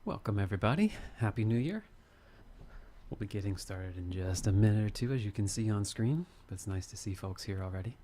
Welcome everybody. Happy New Year. We'll be getting started in just a minute or two, as you can see on screen, but it's nice to see folks here already.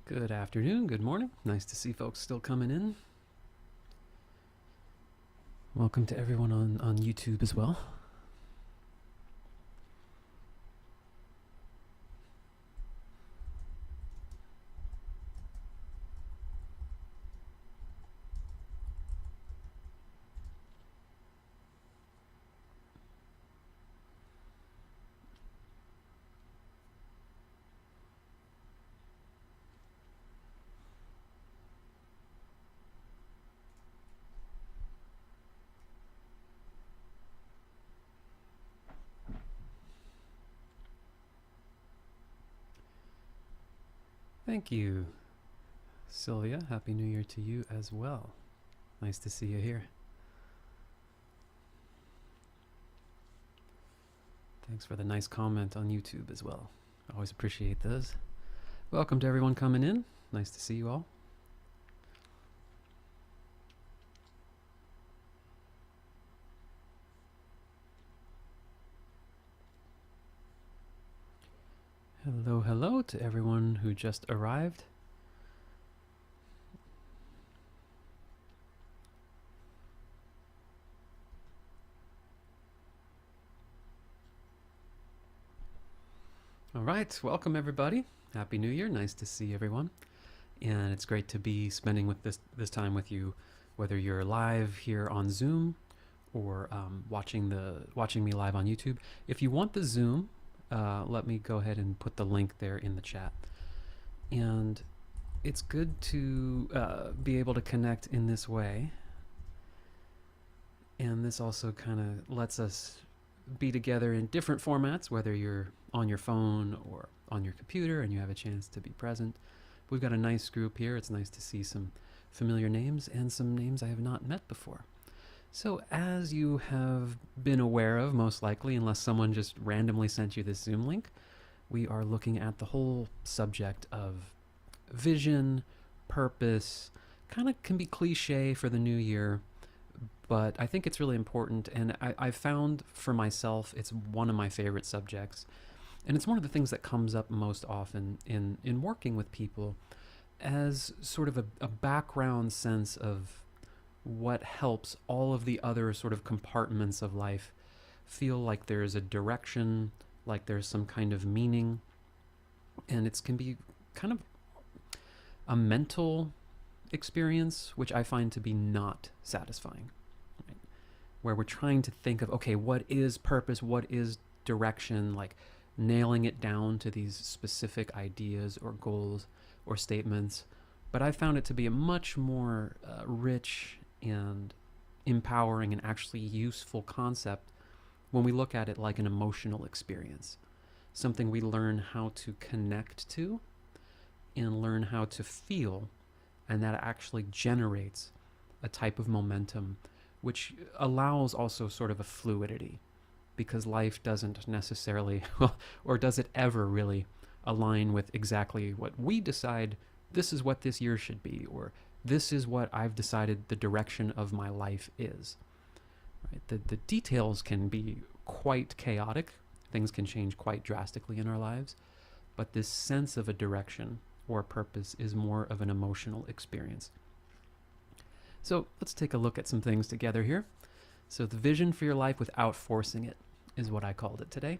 Good afternoon, good morning. Nice to see folks still coming in. Welcome to everyone on YouTube as well. Thank you, Sylvia. Happy New Year to you as well. Nice to see you here. Thanks for the nice comment on YouTube as well. I always appreciate those. Welcome to everyone coming in. Nice to see you all. Hello to everyone who just arrived. All right, welcome everybody. Happy New Year. Nice to see everyone. And it's great to be spending with this time with you, whether you're live here on Zoom or watching me live on YouTube. If you want the Zoom, let me go ahead and put the link there in the chat. And it's good to be able to connect in this way. And this also kind of lets us be together in different formats, whether you're on your phone or on your computer and you have a chance to be present. We've got a nice group here. It's nice to see some familiar names and some names I have not met before. So as you have been aware of, most likely, unless someone just randomly sent you this Zoom link, we are looking at the whole subject of vision, purpose. Kind of can be cliche for the new year, but I think it's really important, and I've found for myself it's one of my favorite subjects, and it's one of the things that comes up most often in working with people as sort of a background sense of what helps all of the other sort of compartments of life feel like there's a direction, like there's some kind of meaning, and it can be kind of a mental experience, which I find to be not satisfying, right? Where we're trying to think of, okay, what is purpose, what is direction, like nailing it down to these specific ideas or goals or statements. But I found it to be a much more rich and empowering and actually useful concept when we look at it like an emotional experience, something we learn how to connect to and learn how to feel, and that actually generates a type of momentum which allows also sort of a fluidity, because life doesn't necessarily, or does it ever really, align with exactly what we decide this is what this year should be, or this is what I've decided the direction of my life is. Right? The details can be quite chaotic. Things can change quite drastically in our lives, but this sense of a direction or purpose is more of an emotional experience. So let's take a look at some things together here. So the vision for your life without forcing it is what I called it today.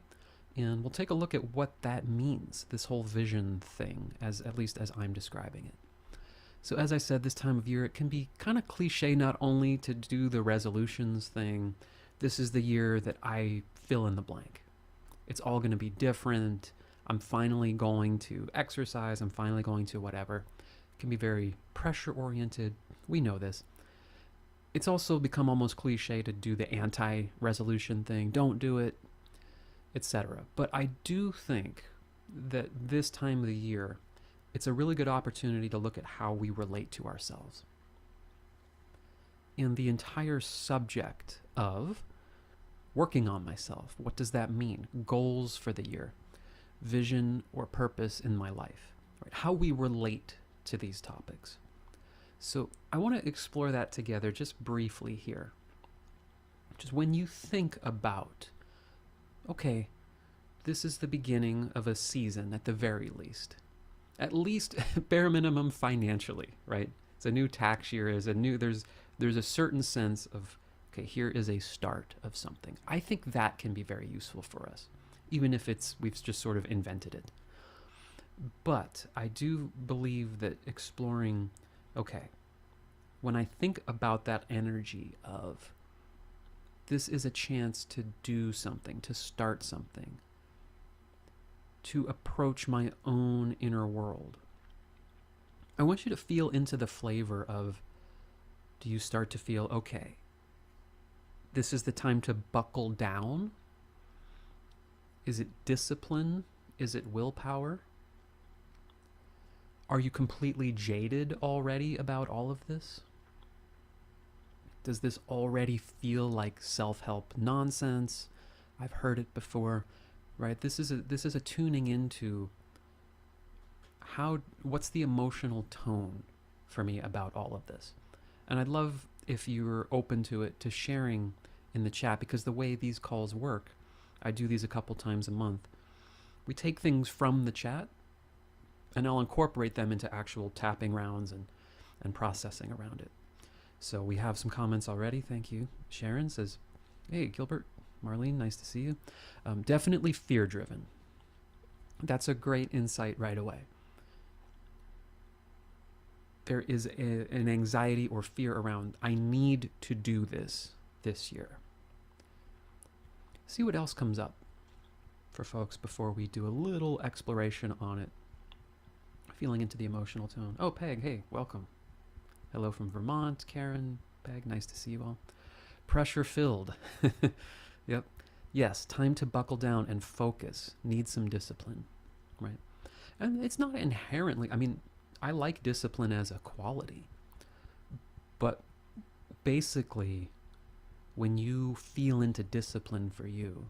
And we'll take a look at what that means, this whole vision thing, at least as I'm describing it. So as I said, this time of year, it can be kind of cliche not only to do the resolutions thing. This is the year that I fill in the blank. It's all going to be different. I'm finally going to exercise, I'm finally going to whatever. It can be very pressure oriented. We know this. It's also become almost cliche to do the anti-resolution thing. Don't do it, etc. But I do think that this time of the year, it's a really good opportunity to look at how we relate to ourselves. And the entire subject of working on myself, what does that mean? Goals for the year, vision or purpose in my life, right? How we relate to these topics. So I want to explore that together just briefly here. Just when you think about, okay, this is the beginning of a season at the very least. At least bare minimum financially, right? It's a new tax year, there's a certain sense of, okay, here is a start of something. I think that can be very useful for us, even if we've just sort of invented it. But I do believe that exploring, okay, when I think about that energy of this is a chance to do something, to start something, to approach my own inner world, I want you to feel into the flavor of, do you start to feel, okay, this is the time to buckle down? Is it discipline? Is it willpower? Are you completely jaded already about all of this? Does this already feel like self-help nonsense? I've heard it before, right? This is a tuning into what's the emotional tone for me about all of this. And I'd love if you're open to it, to sharing in the chat, because the way these calls work, I do these a couple times a month. We take things from the chat and I'll incorporate them into actual tapping rounds and processing around it. So we have some comments already. Thank you. Sharon says, hey, Gilbert, Marlene, nice to see you. Definitely fear-driven. That's a great insight right away. There is an anxiety or fear around, I need to do this year. See what else comes up for folks before we do a little exploration on it. Feeling into the emotional tone. Oh, Peg, hey, welcome. Hello from Vermont, Karen, Peg, nice to see you all. Pressure filled. Yep. Yes, time to buckle down and focus. Need some discipline, right? And it's not inherently, I like discipline as a quality, but basically, when you feel into discipline for you,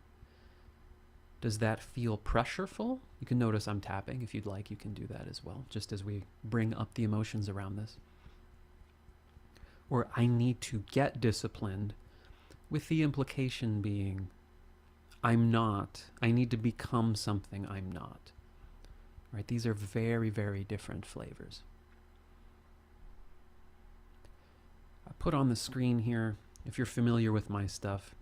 does that feel pressureful? You can notice I'm tapping. If you'd like, you can do that as well, just as we bring up the emotions around this. Or I need to get disciplined, with the implication being, I'm not. I need to become something I'm not. Right? These are very, very different flavors. I put on the screen here, if you're familiar with my stuff,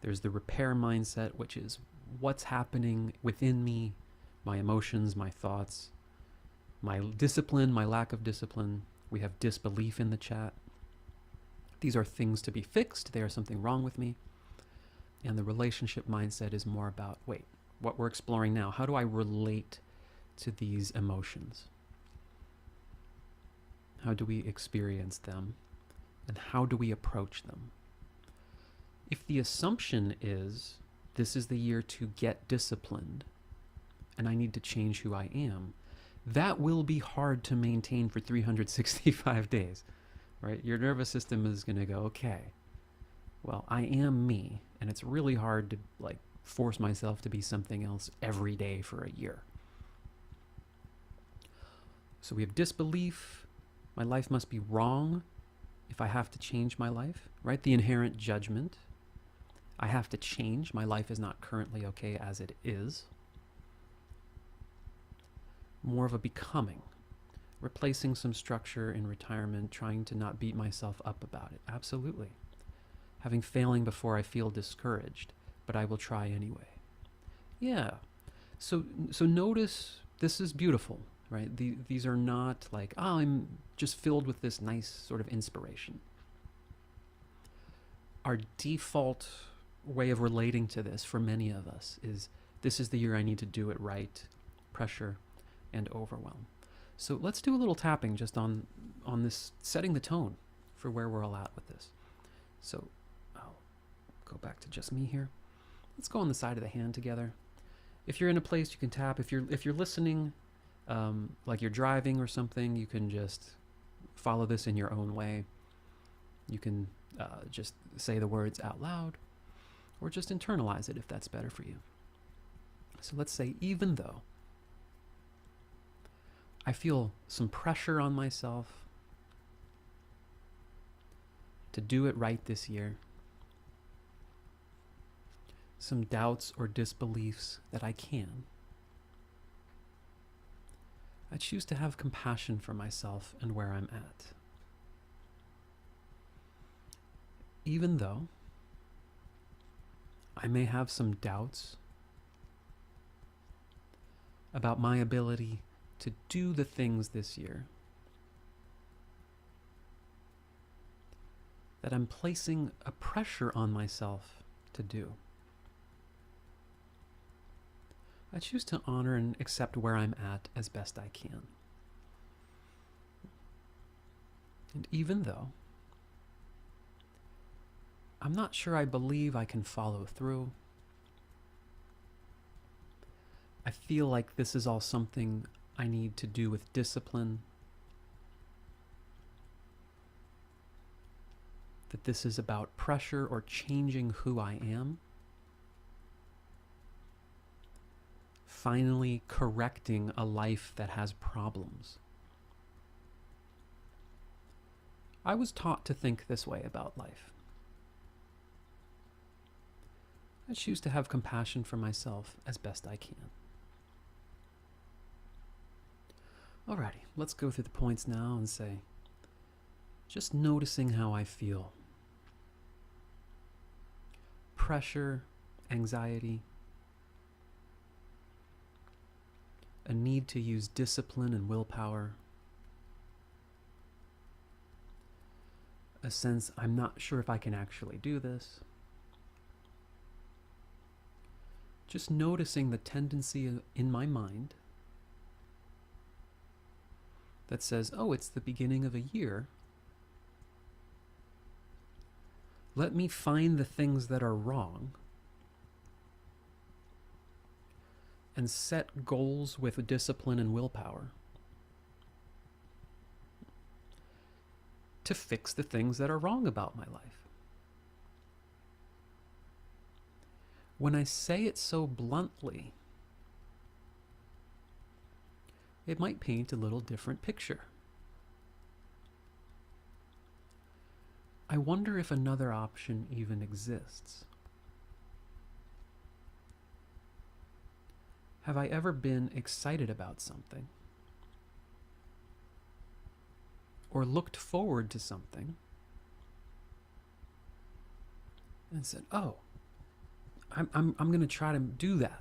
there's the repair mindset, which is what's happening within me, my emotions, my thoughts, my discipline, my lack of discipline. We have disbelief in the chat. These are things to be fixed. There is something wrong with me. And the relationship mindset is more about, wait, what we're exploring now, how do I relate to these emotions? How do we experience them? And how do we approach them? If the assumption is, this is the year to get disciplined, and I need to change who I am, that will be hard to maintain for 365 days, right? Your nervous system is going to go, okay, well, I am me, and it's really hard to force myself to be something else every day for a year. So we have disbelief. My life must be wrong if I have to change my life, right? The inherent judgment. I have to change. My life is not currently okay as it is. More of a becoming. Replacing some structure in retirement, trying to not beat myself up about it. Absolutely. Having failing before I feel discouraged, but I will try anyway. Yeah. So notice, this is beautiful, right? These are not like, oh, I'm just filled with this nice sort of inspiration. Our default way of relating to this for many of us is This is the year I need to do it right. Pressure and overwhelm. So let's do a little tapping just on this, setting the tone for where we're all at with this. So I'll go back to just me here. Let's go on the side of the hand together. If you're in a place you can tap. If you're listening, like you're driving or something, you can just follow this in your own way. You can just say the words out loud, or just internalize it if that's better for you. So let's say, even though I feel some pressure on myself to do it right this year, some doubts or disbeliefs that I can, I choose to have compassion for myself and where I'm at. Even though I may have some doubts about my ability to do the things this year that I'm placing a pressure on myself to do, I choose to honor and accept where I'm at as best I can. And even though I'm not sure I believe I can follow through, I feel like this is all something I need to do with discipline, that this is about pressure or changing who I am, finally correcting a life that has problems. I was taught to think this way about life. I choose to have compassion for myself as best I can. Alrighty, let's go through the points now and say, just noticing how I feel. Pressure, anxiety, a need to use discipline and willpower, a sense I'm not sure if I can actually do this. Just noticing the tendency in my mind that says, oh, it's the beginning of a year. Let me find the things that are wrong and set goals with discipline and willpower to fix the things that are wrong about my life. When I say it so bluntly, it might paint a little different picture. I wonder if another option even exists. Have I ever been excited about something, or looked forward to something and said, oh, I'm going to try to do that.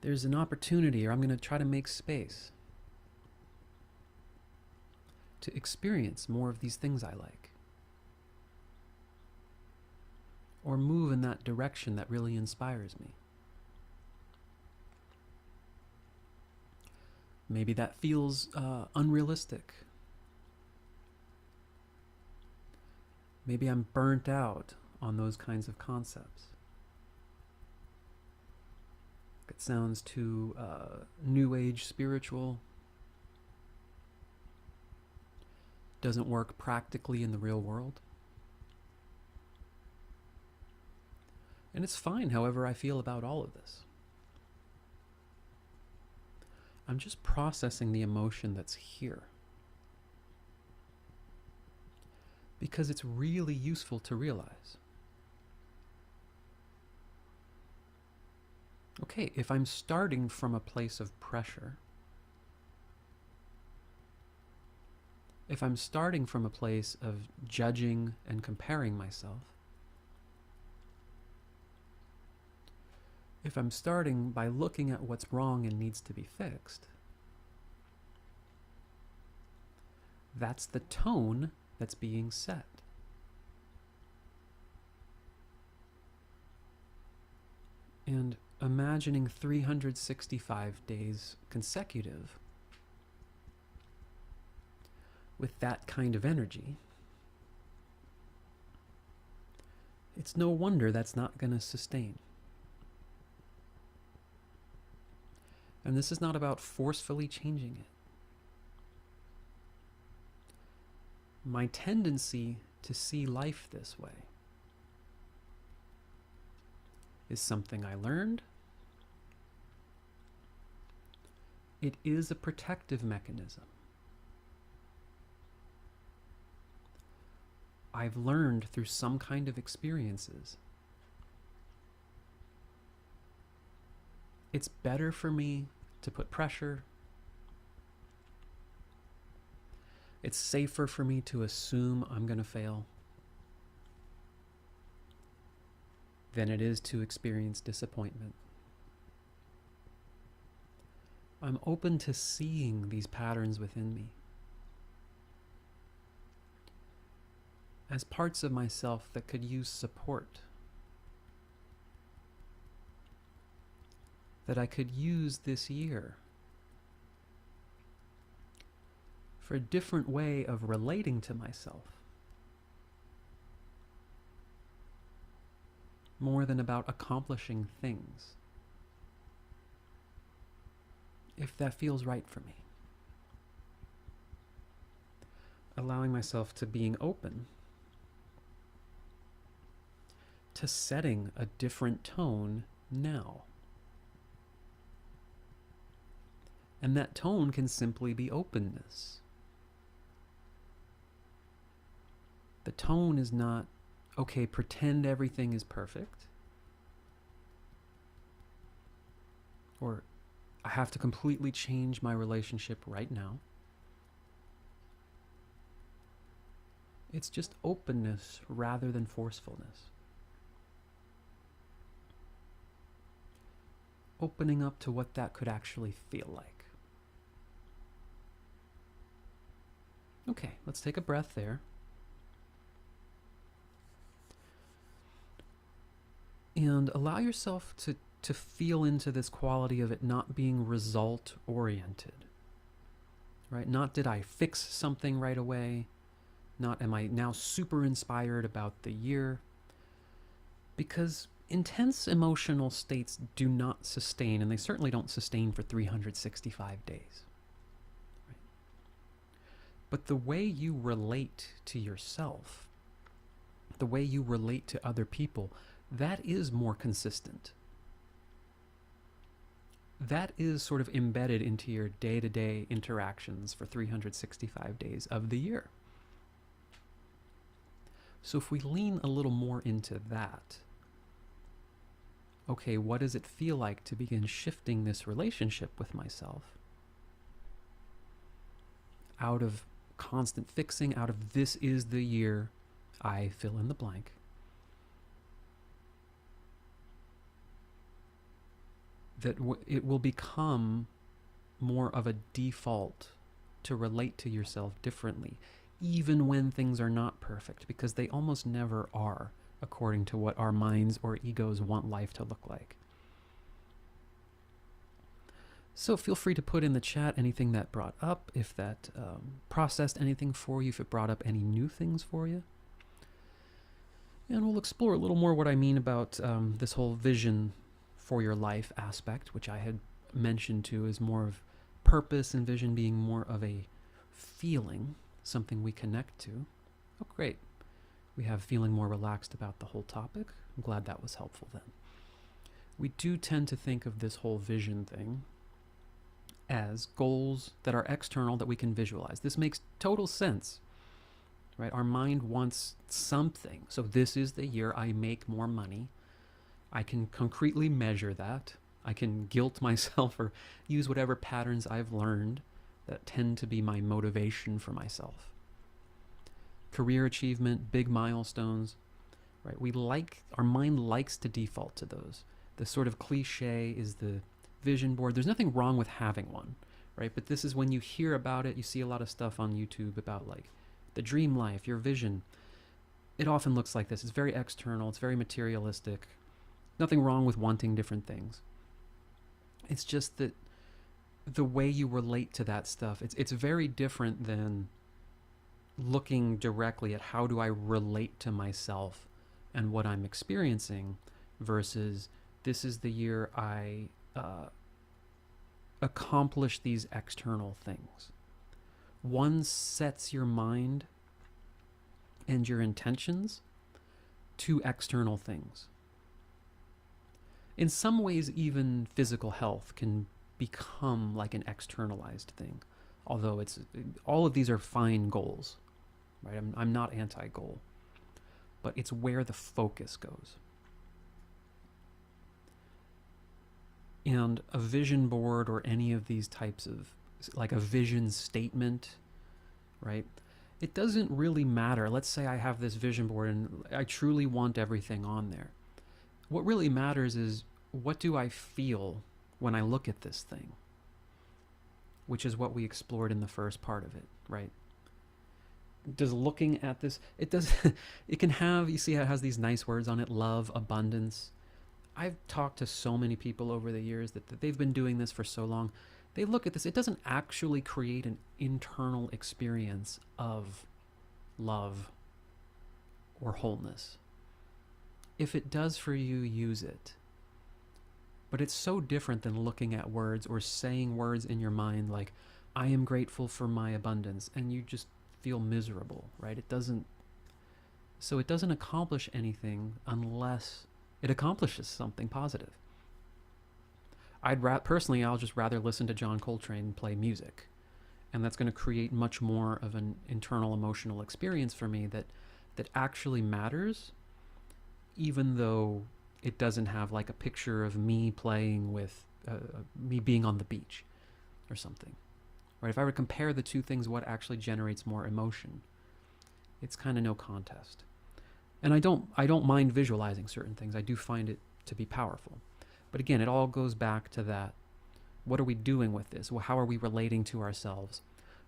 There's an opportunity, or I'm going to try to make space to experience more of these things I like, or move in that direction that really inspires me. Maybe that feels unrealistic. Maybe I'm burnt out on those kinds of concepts. It sounds too new age spiritual. Doesn't work practically in the real world. And it's fine however I feel about all of this. I'm just processing the emotion that's here, because it's really useful to realize, okay, if I'm starting from a place of pressure, if I'm starting from a place of judging and comparing myself, if I'm starting by looking at what's wrong and needs to be fixed, that's the tone that's being set. imagining 365 days consecutive with that kind of energy, it's no wonder that's not going to sustain. And this is not about forcefully changing it. My tendency to see life this way is something I learned. It is a protective mechanism. I've learned through some kind of experiences. It's better for me to put pressure. It's safer for me to assume I'm going to fail than it is to experience disappointment. I'm open to seeing these patterns within me as parts of myself that could use support, that I could use this year for a different way of relating to myself, more than about accomplishing things, if that feels right for me. Allowing myself to being open to setting a different tone now. And that tone can simply be openness. The tone is not, okay, pretend everything is perfect, or I have to completely change my relationship right now. It's just openness rather than forcefulness. Opening up to what that could actually feel like. Okay, let's take a breath there. And allow yourself to feel into this quality of it not being result-oriented. Right? Not did I fix something right away. Not am I now super inspired about the year. Because intense emotional states do not sustain, and they certainly don't sustain for 365 days. Right? But the way you relate to yourself, the way you relate to other people, that is more consistent. That is sort of embedded into your day-to-day interactions for 365 days of the year. So if we lean a little more into that, okay, what does it feel like to begin shifting this relationship with myself out of constant fixing, out of this is the year I fill in the blank, that it will become more of a default to relate to yourself differently, even when things are not perfect, because they almost never are, according to what our minds or egos want life to look like. So feel free to put in the chat anything that brought up, if that processed anything for you, if it brought up any new things for you. And we'll explore a little more what I mean about this whole vision for your life aspect, which I had mentioned to as more of purpose and vision being more of a feeling, something we connect to. Oh, great. We have feeling more relaxed about the whole topic. I'm glad that was helpful then. We do tend to think of this whole vision thing as goals that are external that we can visualize. This makes total sense, right? Our mind wants something. So this is the year I make more money. I can concretely measure that. I can guilt myself or use whatever patterns I've learned that tend to be my motivation for myself. Career achievement, big milestones, right? Our mind likes to default to those. The sort of cliche is the vision board. There's nothing wrong with having one, right? But this is when you hear about it, you see a lot of stuff on YouTube about like the dream life, your vision. It often looks like this. It's very external. It's very materialistic. Nothing wrong with wanting different things. It's just that the way you relate to that stuff, it's very different than looking directly at how do I relate to myself and what I'm experiencing versus this is the year I accomplish these external things. One sets your mind and your intentions to external things. In some ways, even physical health can become like an externalized thing, although it's all of these are fine goals, right? I'm not anti-goal, but it's where the focus goes. And a vision board or any of these types of, like a vision statement, right? It doesn't really matter. Let's say I have this vision board and I truly want everything on there. What really matters is, what do I feel when I look at this thing? Which is what we explored in the first part of it, right? Does looking at this, it can have, you see how it has these nice words on it, love, abundance. I've talked to so many people over the years that they've been doing this for so long. They look at this, it doesn't actually create an internal experience of love or wholeness. If it does for you, use it. But it's so different than looking at words or saying words in your mind like, I am grateful for my abundance, and you just feel miserable, right? It doesn't accomplish anything unless it accomplishes something positive. Personally, I'll just rather listen to John Coltrane play music. And that's going to create much more of an internal emotional experience for me that actually matters, even though it doesn't have like a picture of me playing with, me being on the beach or something. Right? If I were to compare the two things, what actually generates more emotion? It's kind of no contest. And I don't mind visualizing certain things. I do find it to be powerful. But again, it all goes back to that. What are we doing with this? Well, how are we relating to ourselves?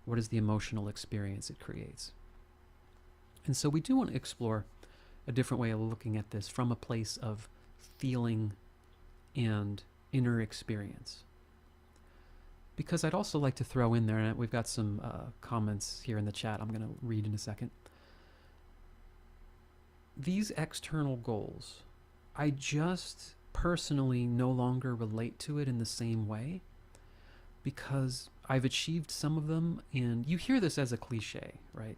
What is the emotional experience it creates? And so we do want to explore a different way of looking at this from a place of feeling and inner experience. Because I'd also like to throw in there, and we've got some comments here in the chat I'm going to read in a second. These external goals, I just personally no longer relate to it in the same way because I've achieved some of them, and you hear this as a cliche, right?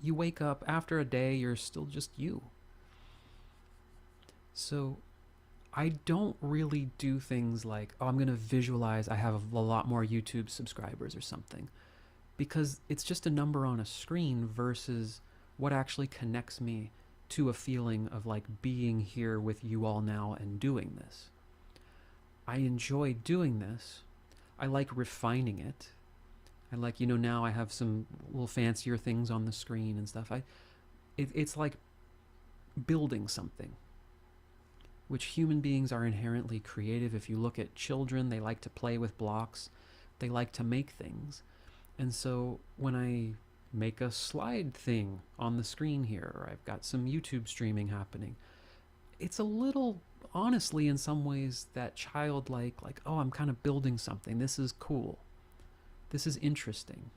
You wake up after a day, you're still just you. So I don't really do things like, oh, I'm going to visualize I have a lot more YouTube subscribers or something, because it's just a number on a screen versus what actually connects me to a feeling of like being here with you all now and doing this. I enjoy doing this. I like refining it. I like, now I have some little fancier things on the screen and stuff. It's like building something, which human beings are inherently creative. If you look at children, they like to play with blocks. They like to make things. And so when I make a slide thing on the screen here, or I've got some YouTube streaming happening, it's a little, honestly, in some ways, that childlike, like, oh, I'm kind of building something. This is cool. This is interesting.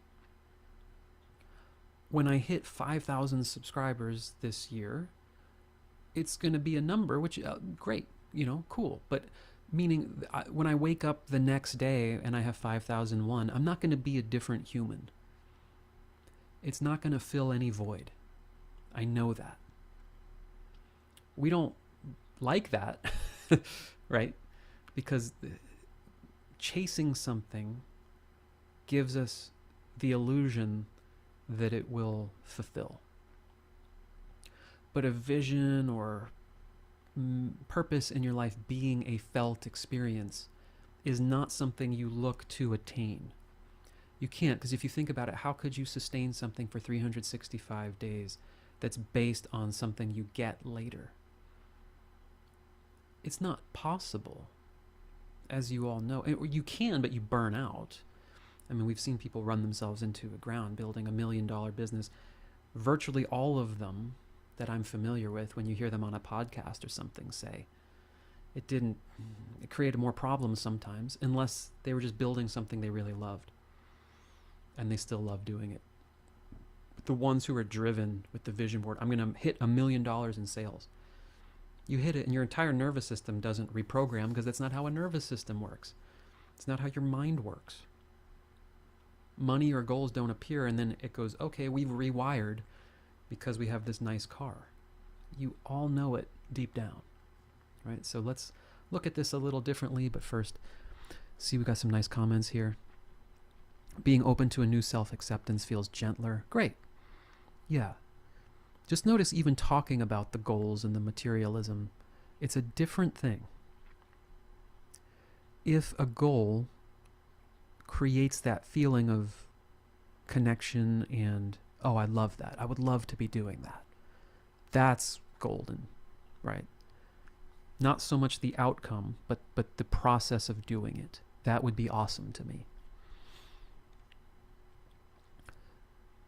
When I hit 5,000 subscribers this year, it's going to be a number, which, great, cool. But meaning when I wake up the next day and I have 5,001, I'm not going to be a different human. It's not going to fill any void. I know that. We don't like that, right? Because chasing something gives us the illusion that it will fulfill. But a vision or purpose in your life being a felt experience is not something you look to attain. You can't, because if you think about it, how could you sustain something for 365 days that's based on something you get later? It's not possible, as you all know. You can, but you burn out. I mean, we've seen people run themselves into the ground building $1 million business. Virtually all of them that I'm familiar with, when you hear them on a podcast or something, say, It created more problems sometimes, unless they were just building something they really loved. And they still love doing it. But the ones who are driven with the vision board, I'm going to hit $1 million in sales. You hit it and your entire nervous system doesn't reprogram, because that's not how a nervous system works. It's not how your mind works. Money or goals don't appear and then it goes, okay, we've rewired because we have this nice car. You all know it deep down, right? So let's look at this a little differently, but first, see, we got some nice comments here. Being open to a new self-acceptance feels gentler. Great. Yeah. Just notice, even talking about the goals and the materialism, it's a different thing. If a goal creates that feeling of connection and, oh, I love that, I would love to be doing that, that's golden, right? Not so much the outcome, but the process of doing it. That would be awesome to me.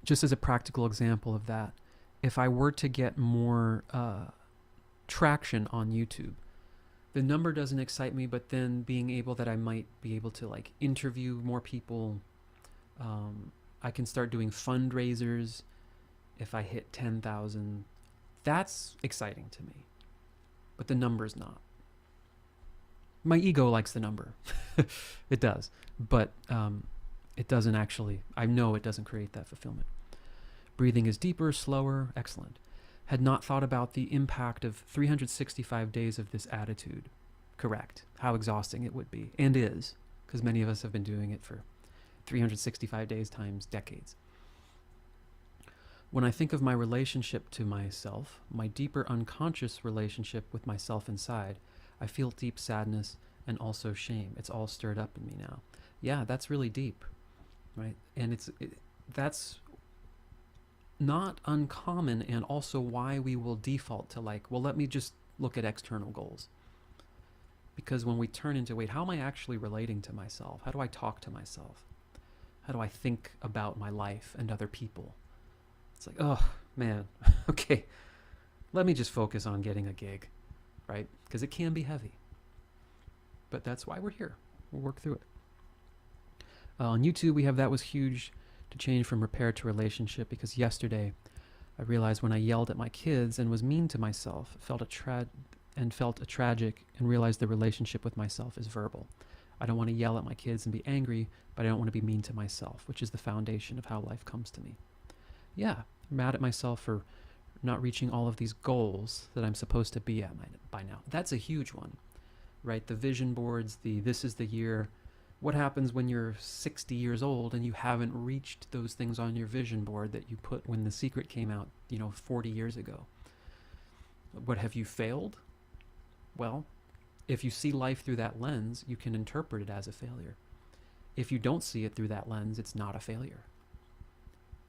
Just as a practical example of that, if I were to get more traction on YouTube, the number doesn't excite me, but then being able that I might be able to like interview more people. I can start doing fundraisers if I hit 10,000. That's exciting to me, but the number's not. My ego likes the number. It does, but it doesn't actually, I know it doesn't create that fulfillment. Breathing is deeper, slower, excellent. Had not thought about the impact of 365 days of this attitude. Correct. How exhausting it would be, and is, because many of us have been doing it for 365 days times decades. When I think of my relationship to myself, my deeper unconscious relationship with myself inside, I feel deep sadness and also shame. It's all stirred up in me now. Yeah, that's really deep, right? And that's not uncommon, and also why we will default to like, well, let me just look at external goals. Because when we turn into, wait, how am I actually relating to myself? How do I talk to myself? How do I think about my life and other people? It's like, oh, man, okay, let me just focus on getting a gig, right? Because it can be heavy. But that's why we're here. We'll work through it. On YouTube, we have That Was Huge to change from repair to relationship, because yesterday I realized when I yelled at my kids and was mean to myself, felt a tragic, and realized the relationship with myself is verbal. I don't want to yell at my kids and be angry, but I don't want to be mean to myself, which is the foundation of how life comes to me. Yeah, I'm mad at myself for not reaching all of these goals that I'm supposed to be at by now. That's a huge one, right? The vision boards, this is the year. What happens when you're 60 years old and you haven't reached those things on your vision board that you put when The Secret came out, 40 years ago? What, have you failed? Well, if you see life through that lens, you can interpret it as a failure. If you don't see it through that lens, it's not a failure.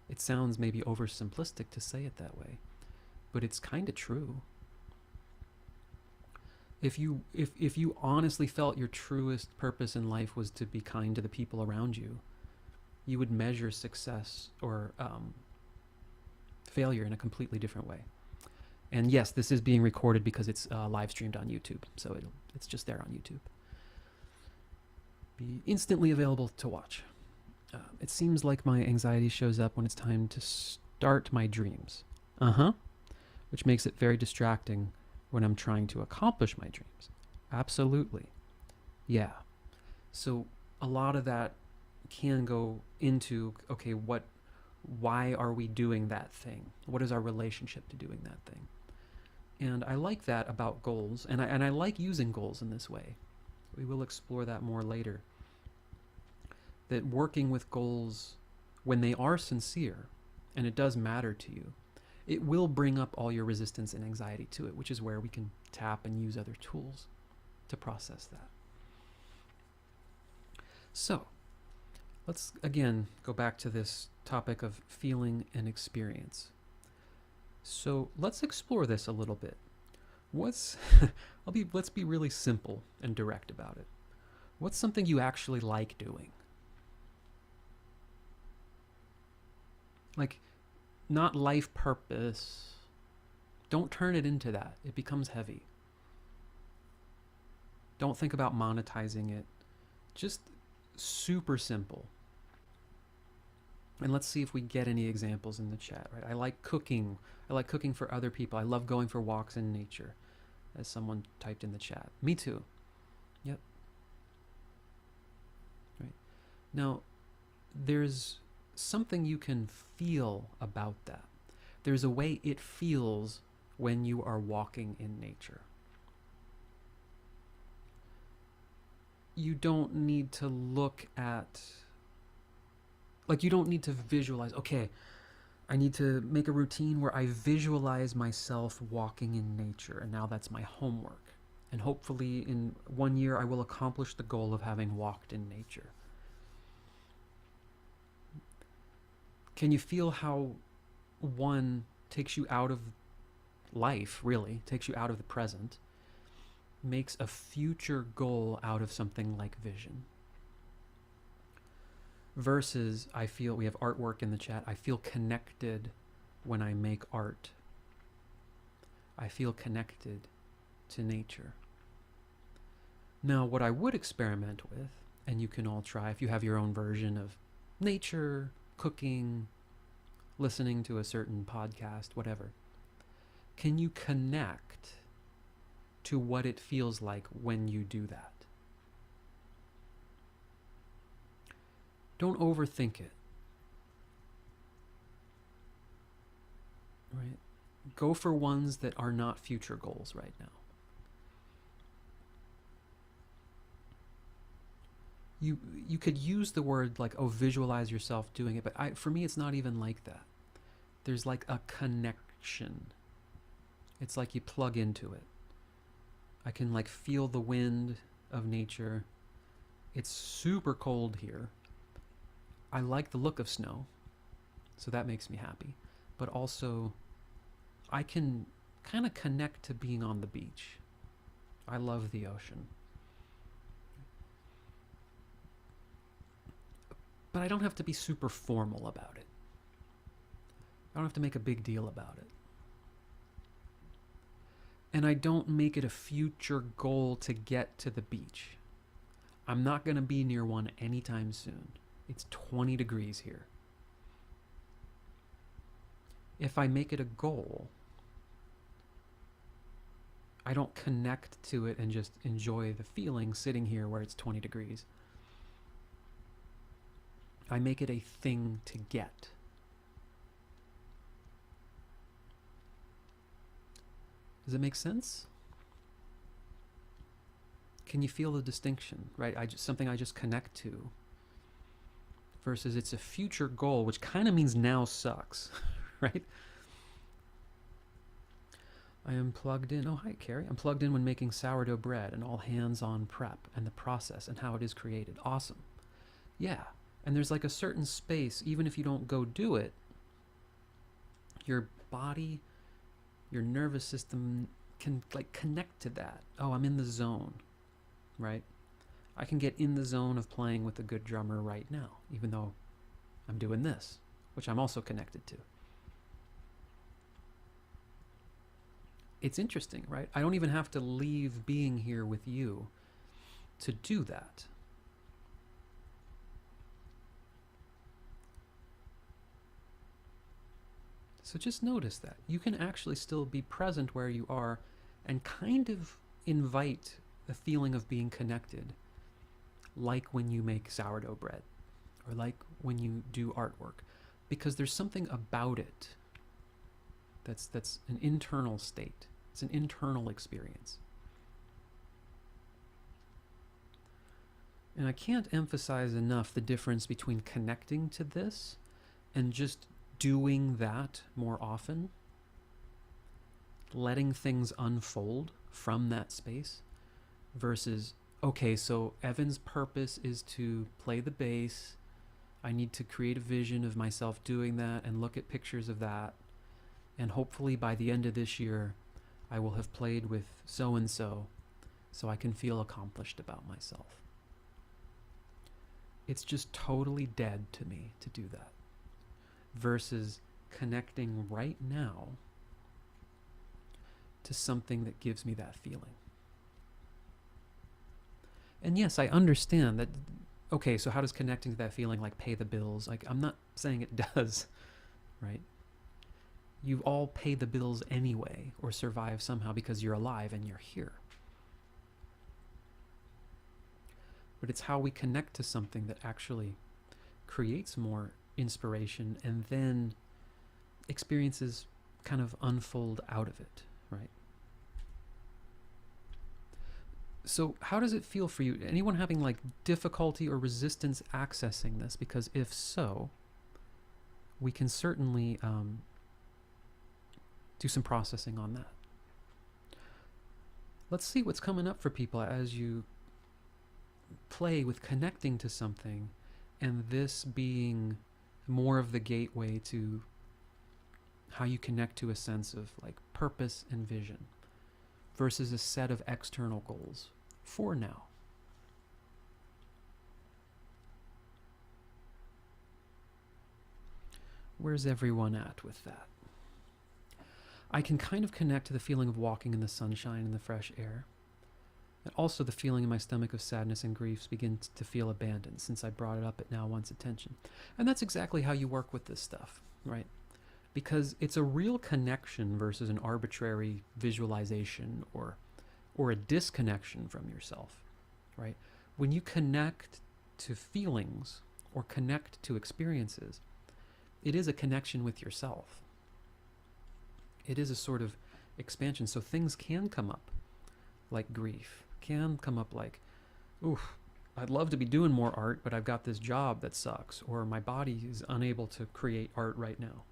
It sounds maybe oversimplistic to say it that way, but it's kind of true. If you honestly felt your truest purpose in life was to be kind to the people around you, you would measure success or failure in a completely different way. And yes, this is being recorded because it's live streamed on YouTube, so it's just there on YouTube. Be instantly available to watch. It seems like my anxiety shows up when it's time to start my dreams. Which makes it very distracting when I'm trying to accomplish my dreams. Absolutely. Yeah. So a lot of that can go into, okay, why are we doing that thing? What is our relationship to doing that thing? And I like that about goals, and I like using goals in this way. We will explore that more later. That working with goals, when they are sincere, and it does matter to you, it will bring up all your resistance and anxiety to it, which is where we can tap and use other tools to process that. So, let's again go back to this topic of feeling and experience. So let's explore this a little bit. Let's be really simple and direct about it. What's something you actually like doing? Like, not life purpose. Don't turn it into that. It becomes heavy. Don't think about monetizing it. Just super simple. And let's see if we get any examples in the chat, right? I like cooking. I like cooking for other people. I love going for walks in nature, as someone typed in the chat. Me too. Yep. Right. Now, there's something you can feel about that. There's a way it feels when you are walking in nature. You don't need to look at, like, you don't need to visualize, okay, I need to make a routine where I visualize myself walking in nature, and now that's my homework. And hopefully in 1 year I will accomplish the goal of having walked in nature. Can you feel how one takes you out of life, really, takes you out of the present, makes a future goal out of something like vision? Versus, I feel, we have artwork in the chat, I feel connected when I make art. I feel connected to nature. Now, what I would experiment with, and you can all try if you have your own version of nature, cooking, listening to a certain podcast, whatever. Can you connect to what it feels like when you do that? Don't overthink it. Right? Go for ones that are not future goals right now. You could use the word like, oh, visualize yourself doing it, but for me it's not even like that. There's like a connection. It's like you plug into it. I can like feel the wind of nature. It's super cold here. I like the look of snow, so that makes me happy. But also, I can kind of connect to being on the beach. I love the ocean. But I don't have to be super formal about it. I don't have to make a big deal about it. And I don't make it a future goal to get to the beach. I'm not going to be near one anytime soon. It's 20 degrees here. If I make it a goal, I don't connect to it and just enjoy the feeling sitting here where it's 20 degrees. I make it a thing to get. Does it make sense? Can you feel the distinction, right? Something I just connect to versus it's a future goal, which kind of means now sucks, right? I am plugged in. Oh, hi, Carrie. I'm plugged in when making sourdough bread and all hands-on prep and the process and how it is created. Awesome. Yeah. And there's like a certain space, even if you don't go do it, your body, your nervous system can like connect to that. Oh, I'm in the zone, right? I can get in the zone of playing with a good drummer right now, even though I'm doing this, which I'm also connected to. It's interesting, right? I don't even have to leave being here with you to do that. So just notice that. You can actually still be present where you are and kind of invite the feeling of being connected, like when you make sourdough bread or like when you do artwork, because there's something about it that's an internal state. It's an internal experience. And I can't emphasize enough the difference between connecting to this and just doing that more often, letting things unfold from that space, versus, okay, so Evan's purpose is to play the bass. I need to create a vision of myself doing that and look at pictures of that. And hopefully by the end of this year, I will have played with so-and-so so I can feel accomplished about myself. It's just totally dead to me to do that. Versus connecting right now to something that gives me that feeling. And yes, I understand that. Okay, so how does connecting to that feeling like pay the bills? Like, I'm not saying it does, right? You all pay the bills anyway or survive somehow because you're alive and you're here. But it's how we connect to something that actually creates more inspiration and then experiences kind of unfold out of it, right? So how does it feel for you? Anyone having like difficulty or resistance accessing this? Because if so, we can certainly do some processing on that. Let's see what's coming up for people as you play with connecting to something, and this being more of the gateway to how you connect to a sense of like purpose and vision versus a set of external goals for now. Where's everyone at with that? I can kind of connect to the feeling of walking in the sunshine and the fresh air. And also the feeling in my stomach of sadness and griefs begins to feel abandoned since I brought it up. It now wants attention. And that's exactly how you work with this stuff, right? Because it's a real connection versus an arbitrary visualization or a disconnection from yourself, right? When you connect to feelings or connect to experiences, it is a connection with yourself. It is a sort of expansion. So things can come up like grief, can come up like, oof, I'd love to be doing more art, but I've got this job that sucks, or my body is unable to create art right now,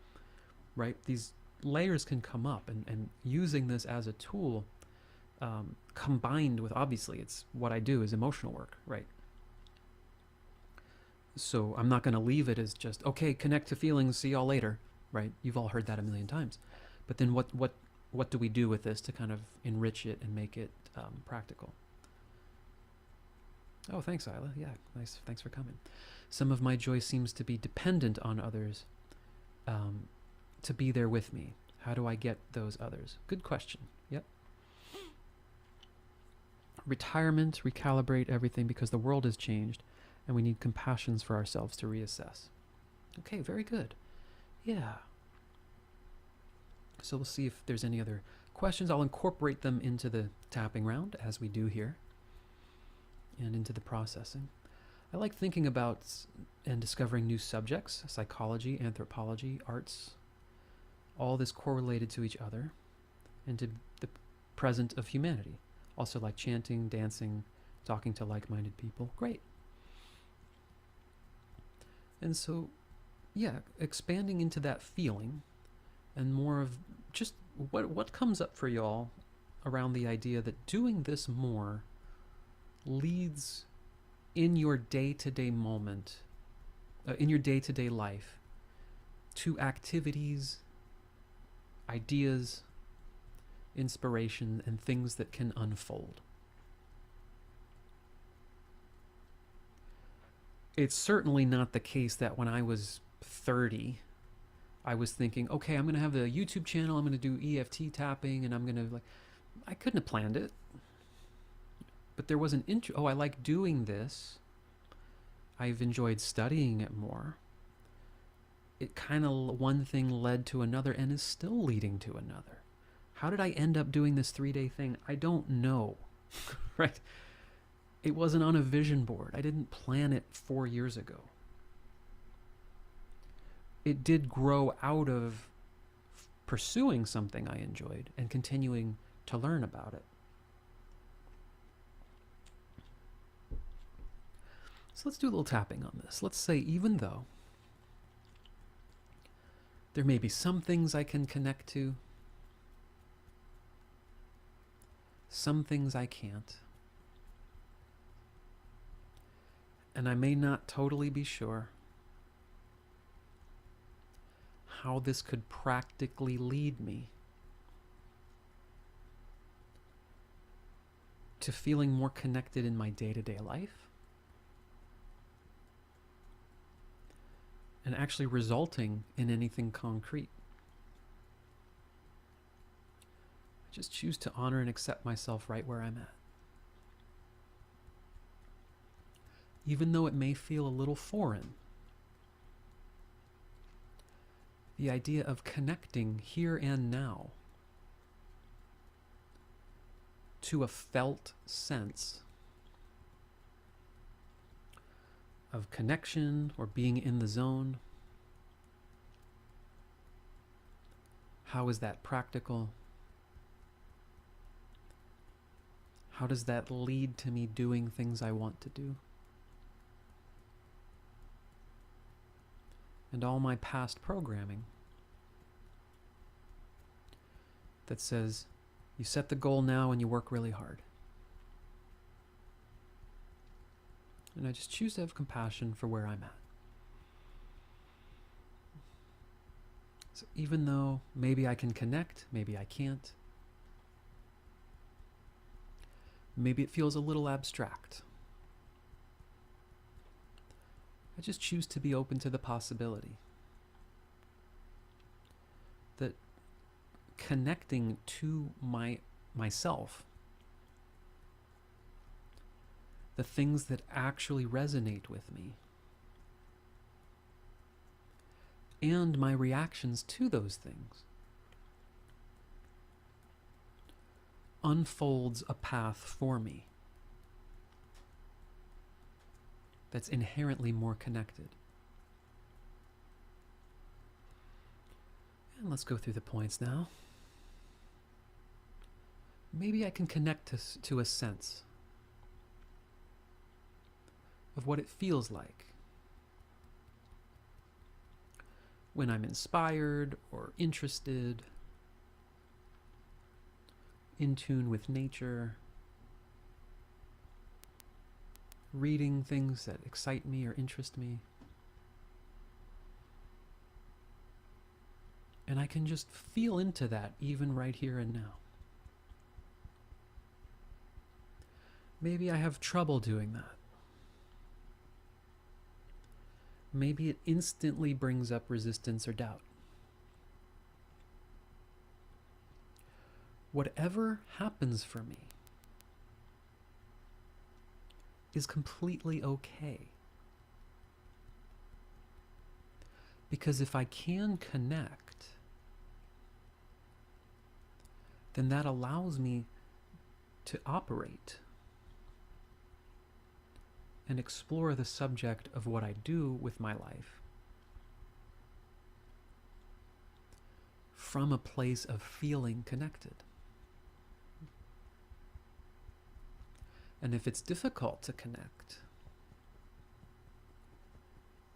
right? These layers can come up, and using this as a tool, combined with, obviously, it's what I do is emotional work, right? So I'm not going to leave it as just, okay, connect to feelings, see y'all later, right? You've all heard that a million times. But then what do we do with this to kind of enrich it and make it practical? Oh, thanks, Isla. Yeah, nice. Thanks for coming. Some of my joy seems to be dependent on others to be there with me. How do I get those others? Good question. Yep. Retirement, recalibrate everything because the world has changed and we need compassions for ourselves to reassess. Okay, very good. Yeah. So we'll see if there's any other questions. I'll incorporate them into the tapping round as we do here and into the processing. I like thinking about and discovering new subjects, psychology, anthropology, arts, all this correlated to each other and to the present of humanity. Also like chanting, dancing, talking to like-minded people. Great. And so, yeah, expanding into that feeling and more of just what comes up for y'all around the idea that doing this more leads in your day-to-day moment, in your day-to-day life, to activities, ideas, inspiration, and things that can unfold. It's certainly not the case that when I was 30, I was thinking, okay, I'm going to have a YouTube channel, I'm going to do EFT tapping, and I'm going to, like, I couldn't have planned it. But there was an I like doing this. I've enjoyed studying it more. It kind of, one thing led to another and is still leading to another. How did I end up doing this 3-day thing? I don't know, right? It wasn't on a vision board. I didn't plan it 4 years ago. It did grow out of pursuing something I enjoyed and continuing to learn about it. So let's do a little tapping on this. Let's say even though there may be some things I can connect to, some things I can't, and I may not totally be sure how this could practically lead me to feeling more connected in my day-to-day life and actually resulting in anything concrete. I just choose to honor and accept myself right where I'm at. even though it may feel a little foreign. The idea of connecting here and now to a felt sense of connection or being in the zone. How is that practical? How does that lead to me doing things I want to do? And all my past programming that says you set the goal now and you work really hard. And I just choose to have compassion for where I'm at. So even though maybe I can connect, maybe I can't, maybe it feels a little abstract, I just choose to be open to the possibility that connecting to myself, the things that actually resonate with me, and my reactions to those things, unfolds a path for me that's inherently more connected. And let's go through the points now. Maybe I can connect to a sense of what it feels like when I'm inspired or interested, in tune with nature, reading things that excite me or interest me. And I can just feel into that even right here and now. Maybe I have trouble doing that. Maybe it instantly brings up resistance or doubt. Whatever happens for me is completely okay. Because if I can connect, then that allows me to operate and explore the subject of what I do with my life from a place of feeling connected. And if it's difficult to connect,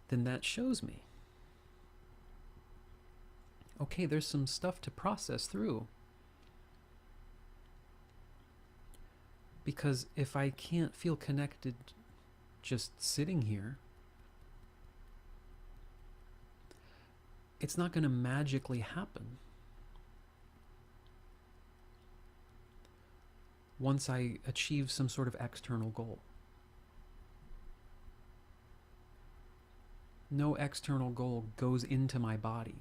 then that shows me, okay, there's some stuff to process through. Because if I can't feel connected just sitting here, it's not going to magically happen. Once I achieve some sort of external goal. No external goal goes into my body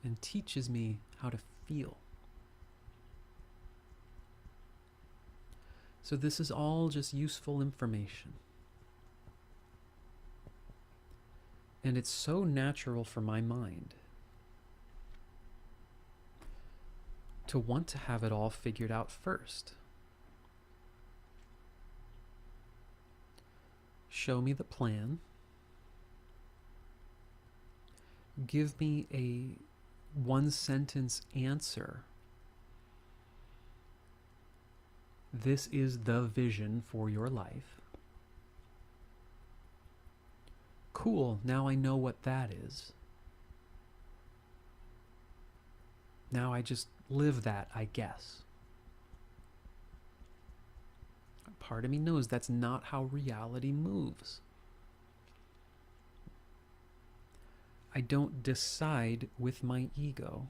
and teaches me how to feel. So this is all just useful information. And it's so natural for my mind to want to have it all figured out first. Show me the plan. Give me a one-sentence answer. This is the vision for your life. Cool, now I know what that is. Now I just live that, I guess. Part of me knows that's not how reality moves. I don't decide with my ego.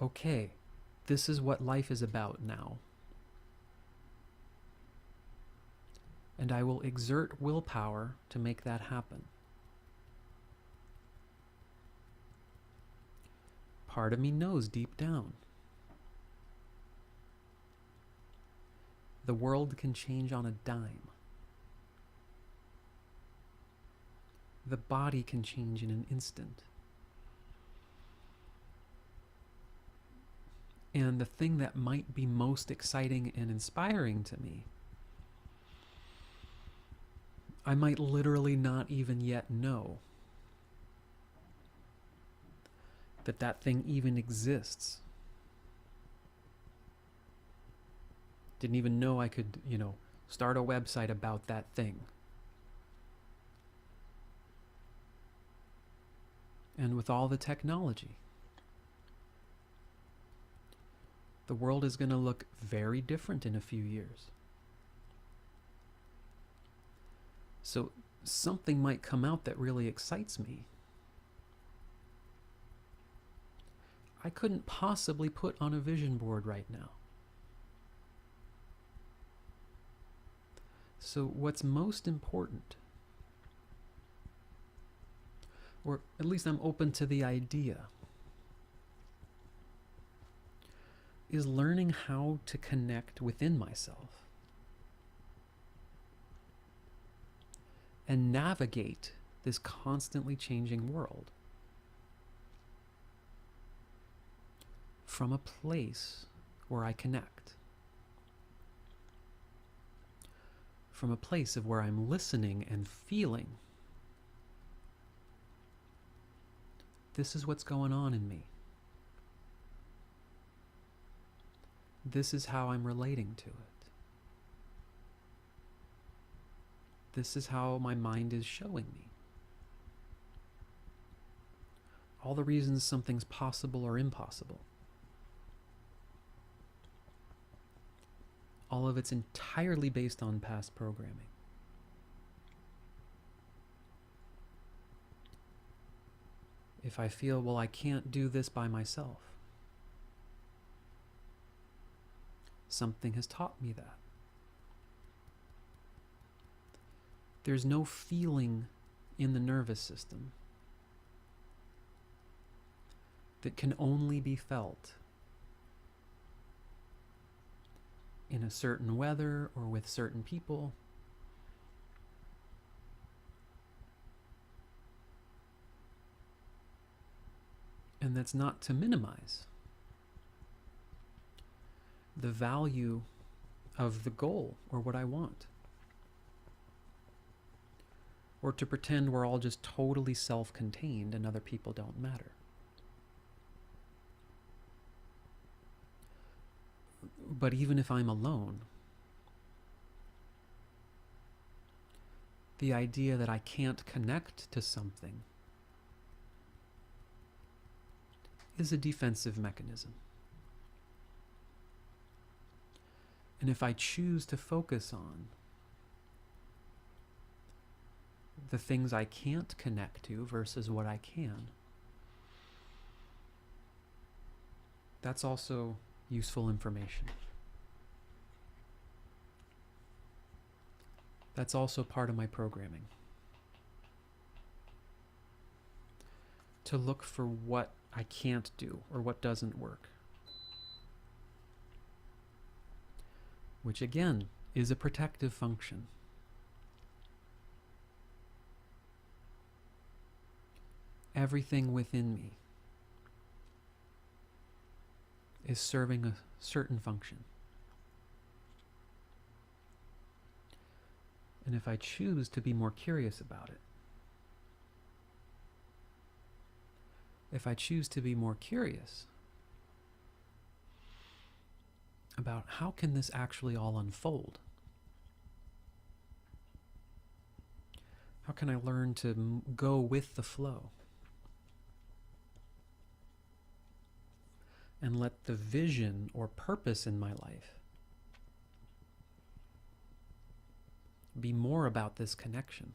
Okay, this is what life is about now. And I will exert willpower to make that happen. Part of me knows deep down The world can change on a dime. The body can change in an instant. And the thing that might be most exciting and inspiring to me, I might literally not even yet know that that thing even exists. Didn't even know I could, start a website about that thing. And with all the technology, the world is going to look very different in a few years. So something might come out that really excites me. I couldn't possibly put on a vision board right now. So what's most important, or at least I'm open to the idea, is learning how to connect within myself and navigate this constantly changing world from a place where I connect, from a place of where I'm listening and feeling, this is what's going on in me. This is how I'm relating to it. This is how my mind is showing me. All the reasons something's possible or impossible. All of it's entirely based on past programming. If I feel, well, I can't do this by myself, something has taught me that. There's no feeling in the nervous system that can only be felt in a certain weather or with certain people. And that's not to minimize the value of the goal or what I want, or to pretend we're all just totally self-contained and other people don't matter. But even if I'm alone, the idea that I can't connect to something is a defensive mechanism. And if I choose to focus on the things I can't connect to versus what I can, that's also useful information. That's also part of my programming. To look for what I can't do or what doesn't work. Which again is a protective function. Everything within me is serving a certain function. And if I choose to be more curious about it, if I choose to be more curious about how can this actually all unfold, how can I learn to go with the flow and let the vision or purpose in my life be more about this connection,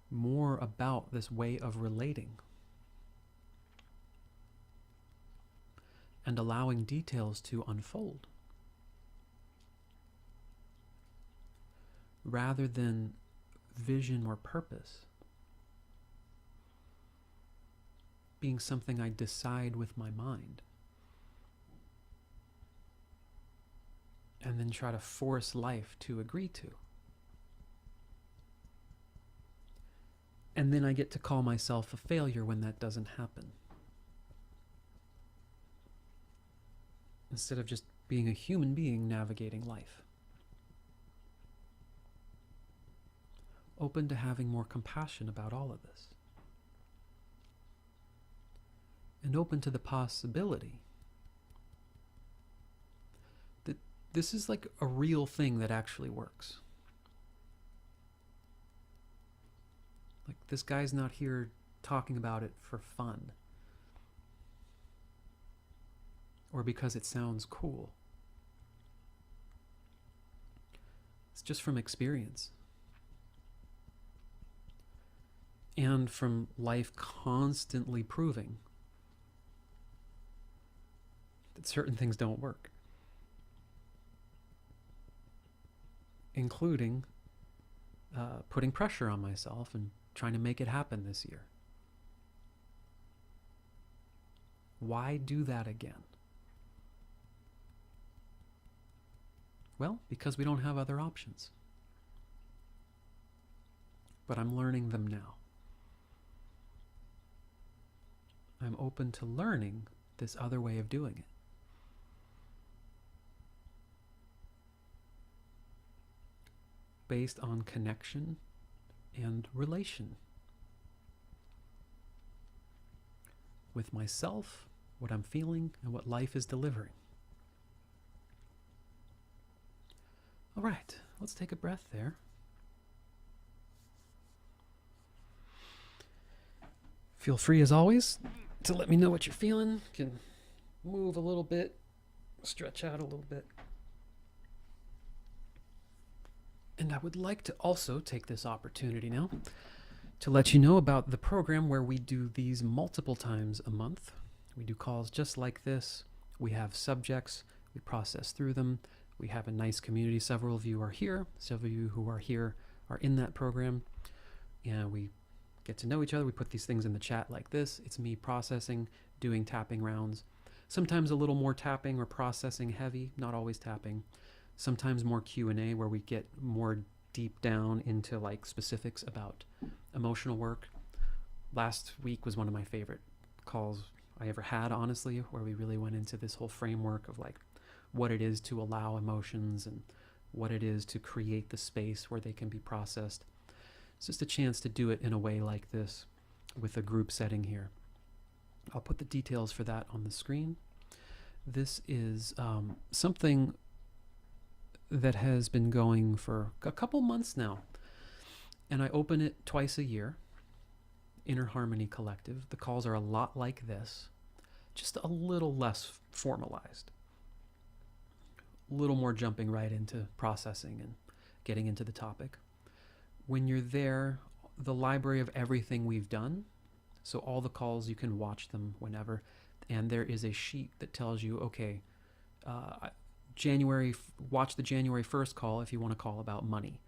more about this way of relating, and allowing details to unfold, rather than vision or purpose being something I decide with my mind. and then try to force life to agree to. And then I get to call myself a failure when that doesn't happen. Instead of just being a human being navigating life. Open to having more compassion about all of this. And open to the possibility that this is like a real thing that actually works. Like, this guy's not here talking about it for fun or because it sounds cool. It's just from experience and from life constantly proving that certain things don't work, including putting pressure on myself and trying to make it happen this year. Why do that again? Well, because we don't have other options. But I'm learning them now. I'm open to learning this other way of doing it. Based on connection and relation with myself, what I'm feeling, and what life is delivering. All right, let's take a breath there. Feel free, as always, to let me know what you're feeling. You can move a little bit, stretch out a little bit. And I would like to also take this opportunity now to let you know about the program where we do these multiple times a month. We do calls just like this. We have subjects. We process through them. We have a nice community. Several of you are here. Several of you who are here are in that program. And we get to know each other. We put these things in the chat like this. It's me processing, doing tapping rounds. Sometimes a little more tapping or processing heavy, not always tapping. Sometimes more Q&A where we get more deep down into like specifics about emotional work. Last week was one of my favorite calls I ever had, honestly, where we really went into this whole framework of like what it is to allow emotions and what it is to create the space where they can be processed. It's just a chance to do it in a way like this with a group setting here. I'll put the details for that on the screen. This is something that has been going for a couple months now. And I open it twice a year, Inner Harmony Collective. The calls are a lot like this, just a little less formalized. A little more jumping right into processing and getting into the topic. When you're there, the library of everything we've done, so all the calls, you can watch them whenever, and there is a sheet that tells you, okay, watch the January 1st call if you want to call about money.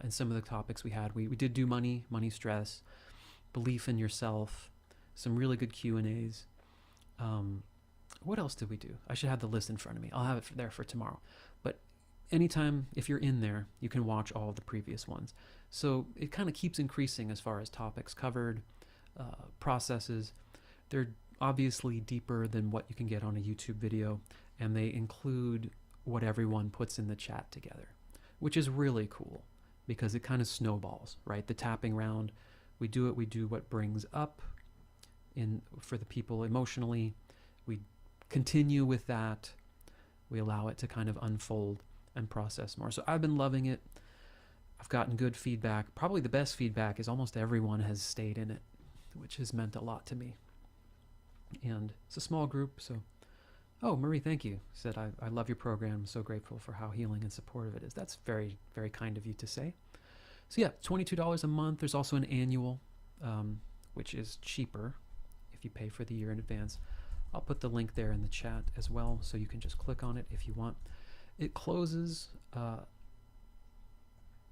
And some of the topics we had, we did do money stress, belief in yourself, some really good Q&As. What else did we do? I should have the list in front of me. I'll have it there for tomorrow. But anytime, if you're in there, you can watch all of the previous ones. So it kind of keeps increasing as far as topics covered, processes. They're obviously deeper than what you can get on a YouTube video, and they include what everyone puts in the chat together, which is really cool because it kind of snowballs, right? The tapping round, we do what brings up for the people emotionally. We continue with that. We allow it to kind of unfold and process more. So I've been loving it. I've gotten good feedback. Probably the best feedback is almost everyone has stayed in it, which has meant a lot to me. And it's a small group, so... Oh, Marie, thank you. Said, I love your program. I'm so grateful for how healing and supportive it is. That's very, very kind of you to say. So yeah, $22 a month. There's also an annual, which is cheaper if you pay for the year in advance. I'll put the link there in the chat as well, so you can just click on it if you want. It closes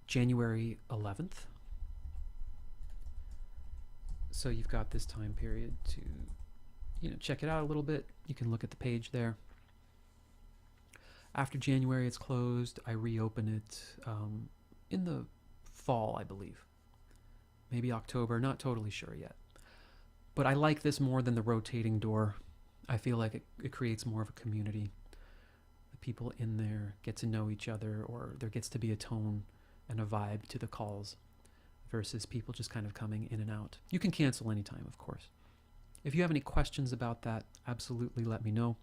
January 11th. So you've got this time period to check it out a little bit. You can look at the page there. After January, it's closed. I reopen it in the fall, I believe. Maybe October, not totally sure yet. But I like this more than the rotating door. I feel like it creates more of a community. The people in there get to know each other, or there gets to be a tone and a vibe to the calls versus people just kind of coming in and out. You can cancel anytime, of course. If you have any questions about that, absolutely let me know.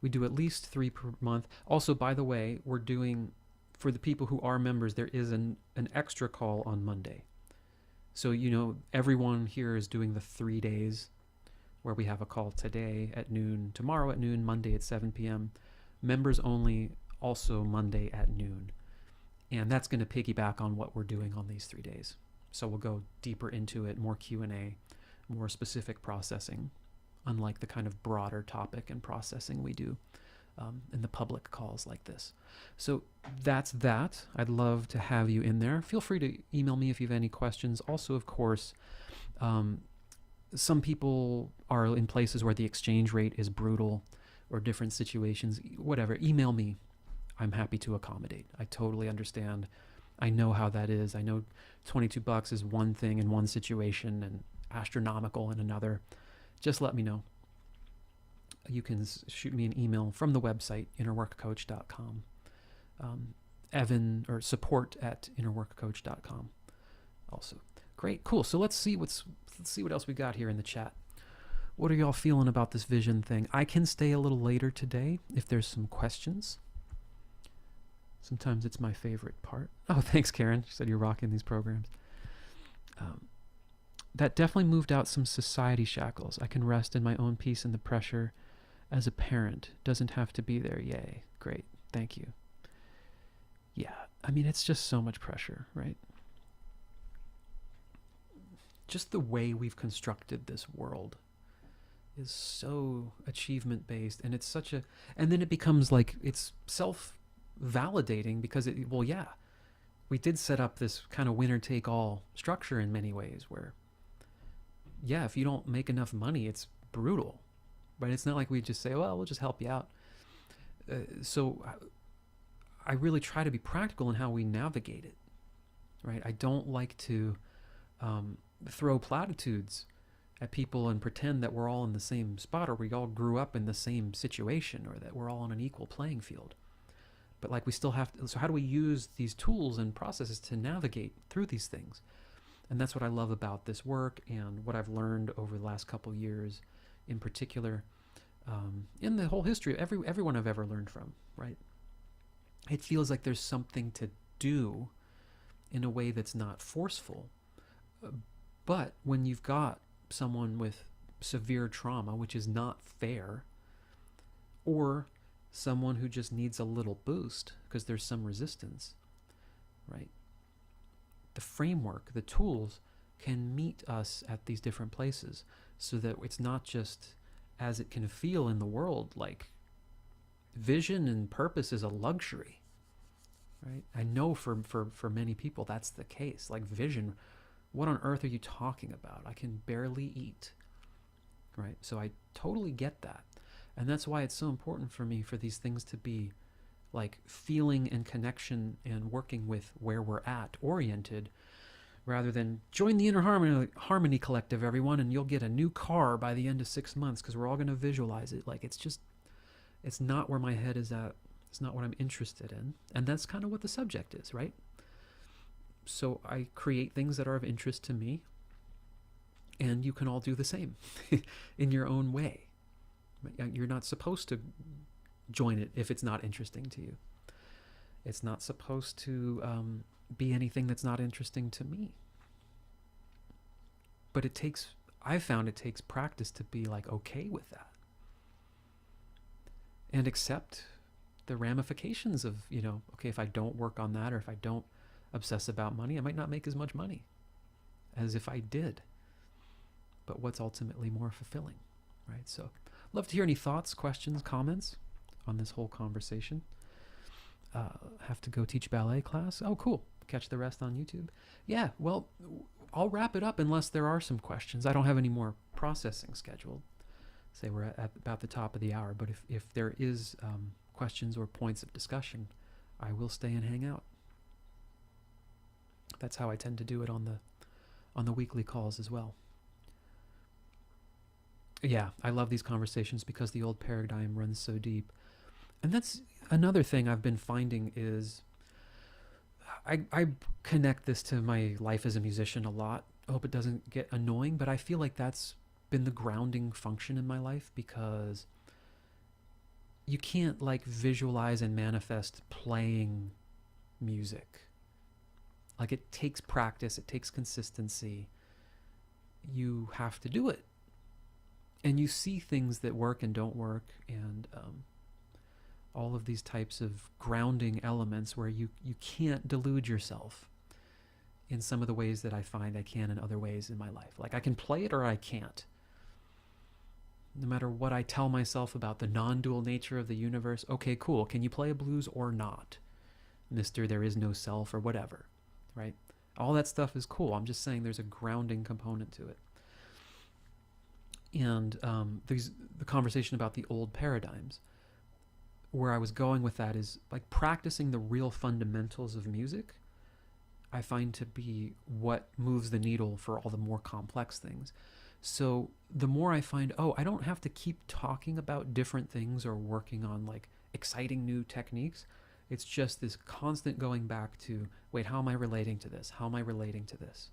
We do at least 3 per month. Also, by the way, we're doing, for the people who are members, there is an extra call on Monday. So, everyone here is doing the 3 days where we have a call today at noon, tomorrow at noon, Monday at 7 p.m. Members only, also Monday at noon. And that's going to piggyback on what we're doing on these 3 days. So we'll go deeper into it, more Q&A, more specific processing, unlike the kind of broader topic and processing we do in the public calls like this. So that's that. I'd love to have you in there. Feel free to email me if you have any questions. Also, of course, some people are in places where the exchange rate is brutal or different situations. Whatever, email me. I'm happy to accommodate. I totally understand. I know how that is. I know $22 is one thing in one situation and astronomical in another. Just let me know. You can shoot me an email from the website, innerworkcoach.com. Evan, or support@innerworkcoach.com. Also, great, cool. So let's see what else we got here in the chat. What are y'all feeling about this vision thing? I can stay a little later today if there's some questions. Sometimes it's my favorite part. Oh, thanks, Karen. She said you're rocking these programs. That definitely moved out some society shackles. I can rest in my own peace and the pressure as a parent doesn't have to be there. Yay. Great. Thank you. Yeah. I mean, it's just so much pressure, right? Just the way we've constructed this world is so achievement based, and it's such a, and then it becomes like it's self-validating because we did set up this kind of winner take all structure in many ways where, if you don't make enough money, it's brutal, right? It's not like we just say, well, we'll just help you out. So I really try to be practical in how we navigate it, right? I don't like to throw platitudes at people and pretend that we're all in the same spot or we all grew up in the same situation or that we're all on an equal playing field. But we still have to, so how do we use these tools and processes to navigate through these things? And that's what I love about this work and what I've learned over the last couple years in particular, in the whole history of everyone I've ever learned from, right? It feels like there's something to do in a way that's not forceful. But when you've got someone with severe trauma, which is not fair, or someone who just needs a little boost because there's some resistance, right? The framework, the tools can meet us at these different places so that it's not just as it can feel in the world, like vision and purpose is a luxury, right? I know for many people that's the case. Like vision, what on earth are you talking about? I can barely eat, right? So I totally get that. And that's why it's so important for me for these things to be like feeling and connection and working with where we're at oriented, rather than join the Inner Harmony Collective, everyone, and you'll get a new car by the end of 6 months because we're all going to visualize it. Like it's not where my head is at. It's not what I'm interested in. And that's kind of what the subject is, right? So I create things that are of interest to me, and you can all do the same in your own way. You're not supposed to join it if it's not interesting to you. It's not supposed to be anything that's not interesting to me. But I've found it takes practice to be like okay with that and accept the ramifications of, okay, if I don't work on that or if I don't obsess about money, I might not make as much money as if I did. But what's ultimately more fulfilling, right? So love to hear any thoughts, questions, comments on this whole conversation. Have to go teach ballet class. Oh, cool. Catch the rest on YouTube. Yeah, well, I'll wrap it up unless there are some questions. I don't have any more processing scheduled. Say we're at about the top of the hour, but if there is questions or points of discussion, I will stay and hang out. That's how I tend to do it on the weekly calls as well. Yeah, I love these conversations because the old paradigm runs so deep. And that's another thing I've been finding is I connect this to my life as a musician a lot. I hope it doesn't get annoying, but I feel like that's been the grounding function in my life, because you can't like visualize and manifest playing music. Like, it takes practice, it takes consistency. You have to do it. And you see things that work and don't work, and all of these types of grounding elements where you can't delude yourself in some of the ways that I find I can in other ways in my life. Like, I can play it or I can't. No matter what I tell myself about the non-dual nature of the universe, okay, cool, can you play a blues or not? Mr. There is no self, or whatever, right? All that stuff is cool. I'm just saying there's a grounding component to it. And the conversation about the old paradigms, where I was going with that is like practicing the real fundamentals of music, I find to be what moves the needle for all the more complex things. So the more I find, I don't have to keep talking about different things or working on like exciting new techniques. It's just this constant going back to, wait, how am I relating to this? How am I relating to this?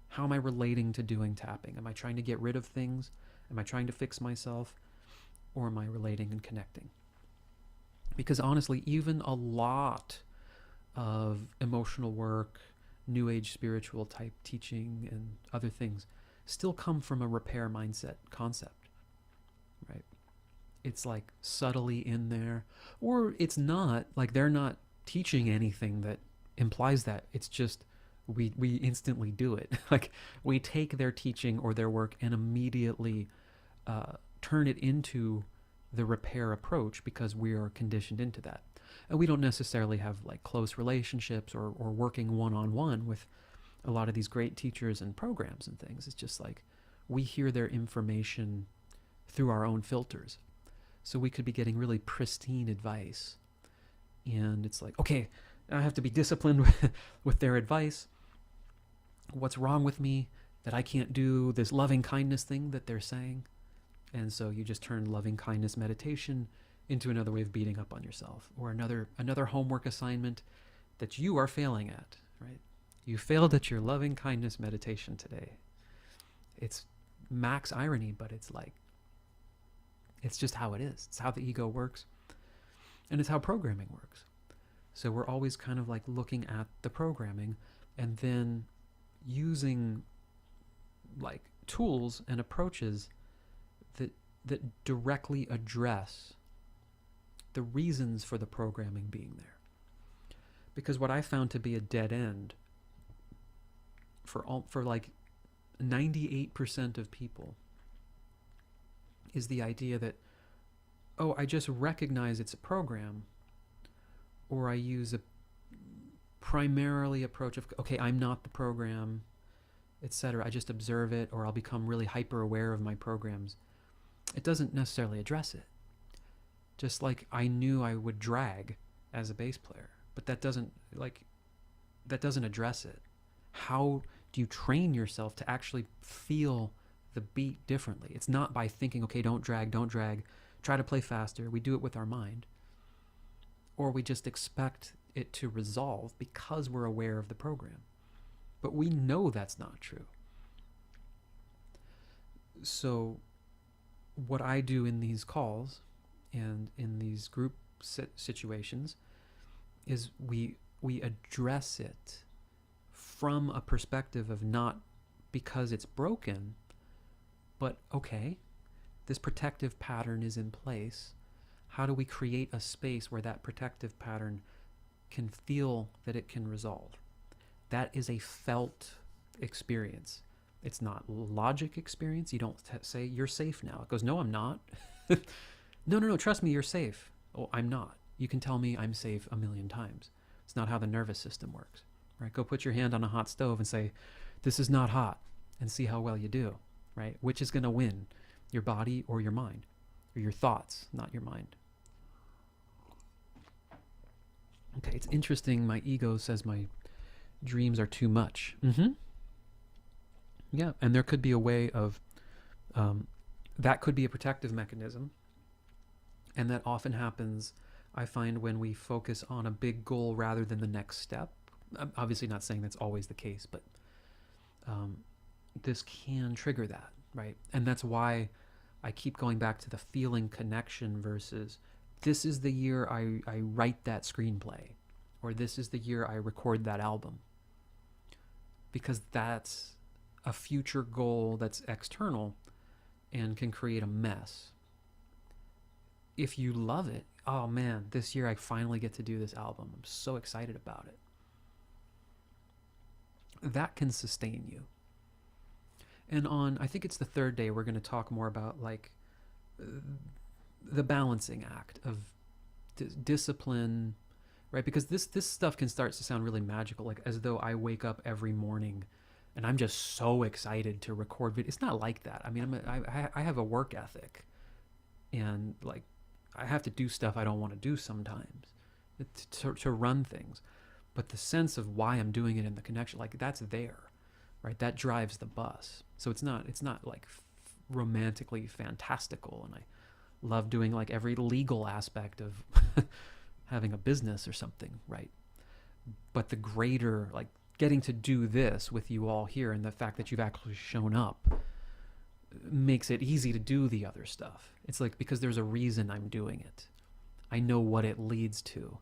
How am I relating to doing tapping? Am I trying to get rid of things? Am I trying to fix myself? Or am I relating and connecting? Because honestly, even a lot of emotional work, new age spiritual type teaching, and other things still come from a repair mindset concept, right? It's like subtly in there, or it's not, like they're not teaching anything that implies that. It's just we instantly do it. Like, we take their teaching or their work and immediately turn it into the repair approach because we are conditioned into that. And we don't necessarily have like close relationships or working one-on-one with a lot of these great teachers and programs and things. It's just like we hear their information through our own filters. So we could be getting really pristine advice, and it's like, okay, I have to be disciplined with their advice. What's wrong with me that I can't do this loving kindness thing that they're saying? And so you just turn loving kindness meditation into another way of beating up on yourself, or another homework assignment that you are failing at, right? You failed at your loving kindness meditation today. It's max irony, but it's like, it's just how it is. It's how the ego works, and it's how programming works. So we're always kind of like looking at the programming and then using like tools and approaches that directly address the reasons for the programming being there. Because what I found to be a dead end for like 98% of people is the idea that, I just recognize it's a program, or I use a primarily approach of, okay, I'm not the program, etc. I just observe it, or I'll become really hyper aware of my programs. It doesn't necessarily address it. Just like I knew I would drag as a bass player, but that doesn't address it. How do you train yourself to actually feel the beat differently? It's not by thinking, okay, don't drag, try to play faster. We do it with our mind. Or we just expect it to resolve because we're aware of the program. But we know that's not true. So what I do in these calls and in these group situations is we address it from a perspective of not because it's broken, but okay, this protective pattern is in place. How do we create a space where that protective pattern can feel that it can resolve? That is a felt experience. It's not logic experience. You don't say, you're safe now. It goes, no, I'm not. No, trust me, you're safe. Oh, I'm not. You can tell me I'm safe a million times. It's not how the nervous system works, right? Go put your hand on a hot stove and say, this is not hot, and see how well you do, right? Which is going to win, your body or your mind, or your thoughts, not your mind. Okay, it's interesting. My ego says my dreams are too much. Mm-hmm. Yeah, and there could be a way of that could be a protective mechanism, and that often happens. I find when we focus on a big goal rather than the next step. I'm obviously not saying that's always the case, but this can trigger that, right? And that's why I keep going back to the feeling connection versus this is the year I write that screenplay, or this is the year I record that album. Because that's a future goal that's external and can create a mess. If you love it, oh man, this year I finally get to do this album. I'm so excited about it. That can sustain you. And on, I think it's the third day, we're going to talk more about like the balancing act of discipline, right? Because this stuff can start to sound really magical, like as though I wake up every morning and I'm just so excited to record video. It's not like that. I mean, I have a work ethic, and like I have to do stuff I don't want to do sometimes to run things. But the sense of why I'm doing it and the connection, like that's there, right? That drives the bus. So it's not like romantically fantastical, and I love doing like every legal aspect of having a business or something, right? But the greater, like getting to do this with you all here, and the fact that you've actually shown up makes it easy to do the other stuff. It's like, because there's a reason I'm doing it. I know what it leads to.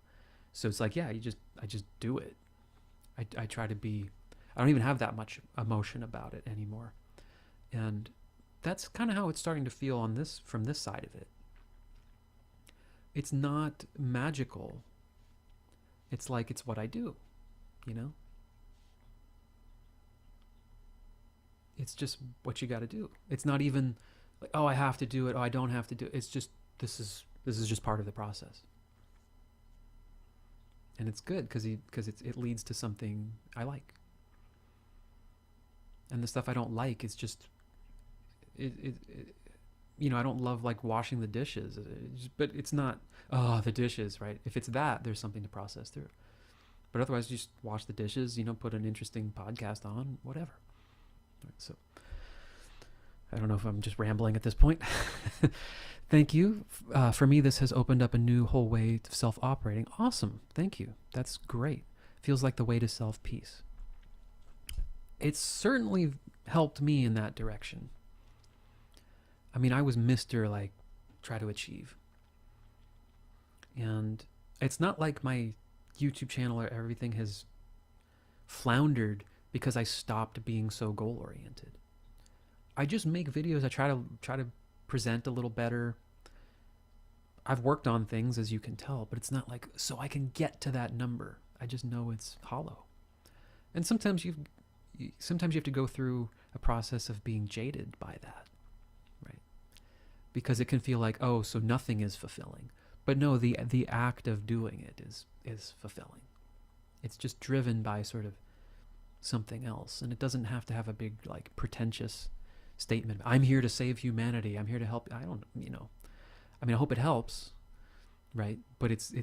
So it's like, yeah, I just do it. I try to be, I don't even have that much emotion about it anymore. And that's kind of how it's starting to feel on this, from this side of it. It's not magical. It's like, it's what I do, you know? It's just what you got to do. It's not even like, oh, I have to do it. Oh, I don't have to do it. It's just, this is just part of the process. And it's good because it leads to something I like. And the stuff I don't like is just, you know, I don't love like washing the dishes, but it's not, oh, the dishes, right? If it's that, there's something to process through. But otherwise, just wash the dishes, you know, put an interesting podcast on, whatever. So I don't know if I'm just rambling at this point. Thank you. For me, this has opened up a new whole way of self-operating. Awesome. Thank you. That's great. Feels like the way to self-peace. It's certainly helped me in that direction. I mean, I was Mr. like, try to achieve. And it's not like my YouTube channel or everything has floundered because I stopped being so goal-oriented. I just make videos. I try to present a little better. I've worked on things, as you can tell, but it's not like, so I can get to that number. I just know it's hollow. And sometimes you have to go through a process of being jaded by that, right? Because it can feel like, oh, so nothing is fulfilling. But no, the act of doing it is fulfilling. It's just driven by sort of something else, and it doesn't have to have a big, like, pretentious statement. I'm here to save humanity. I'm here to help. I don't, you know. I mean, I hope it helps, right? But it's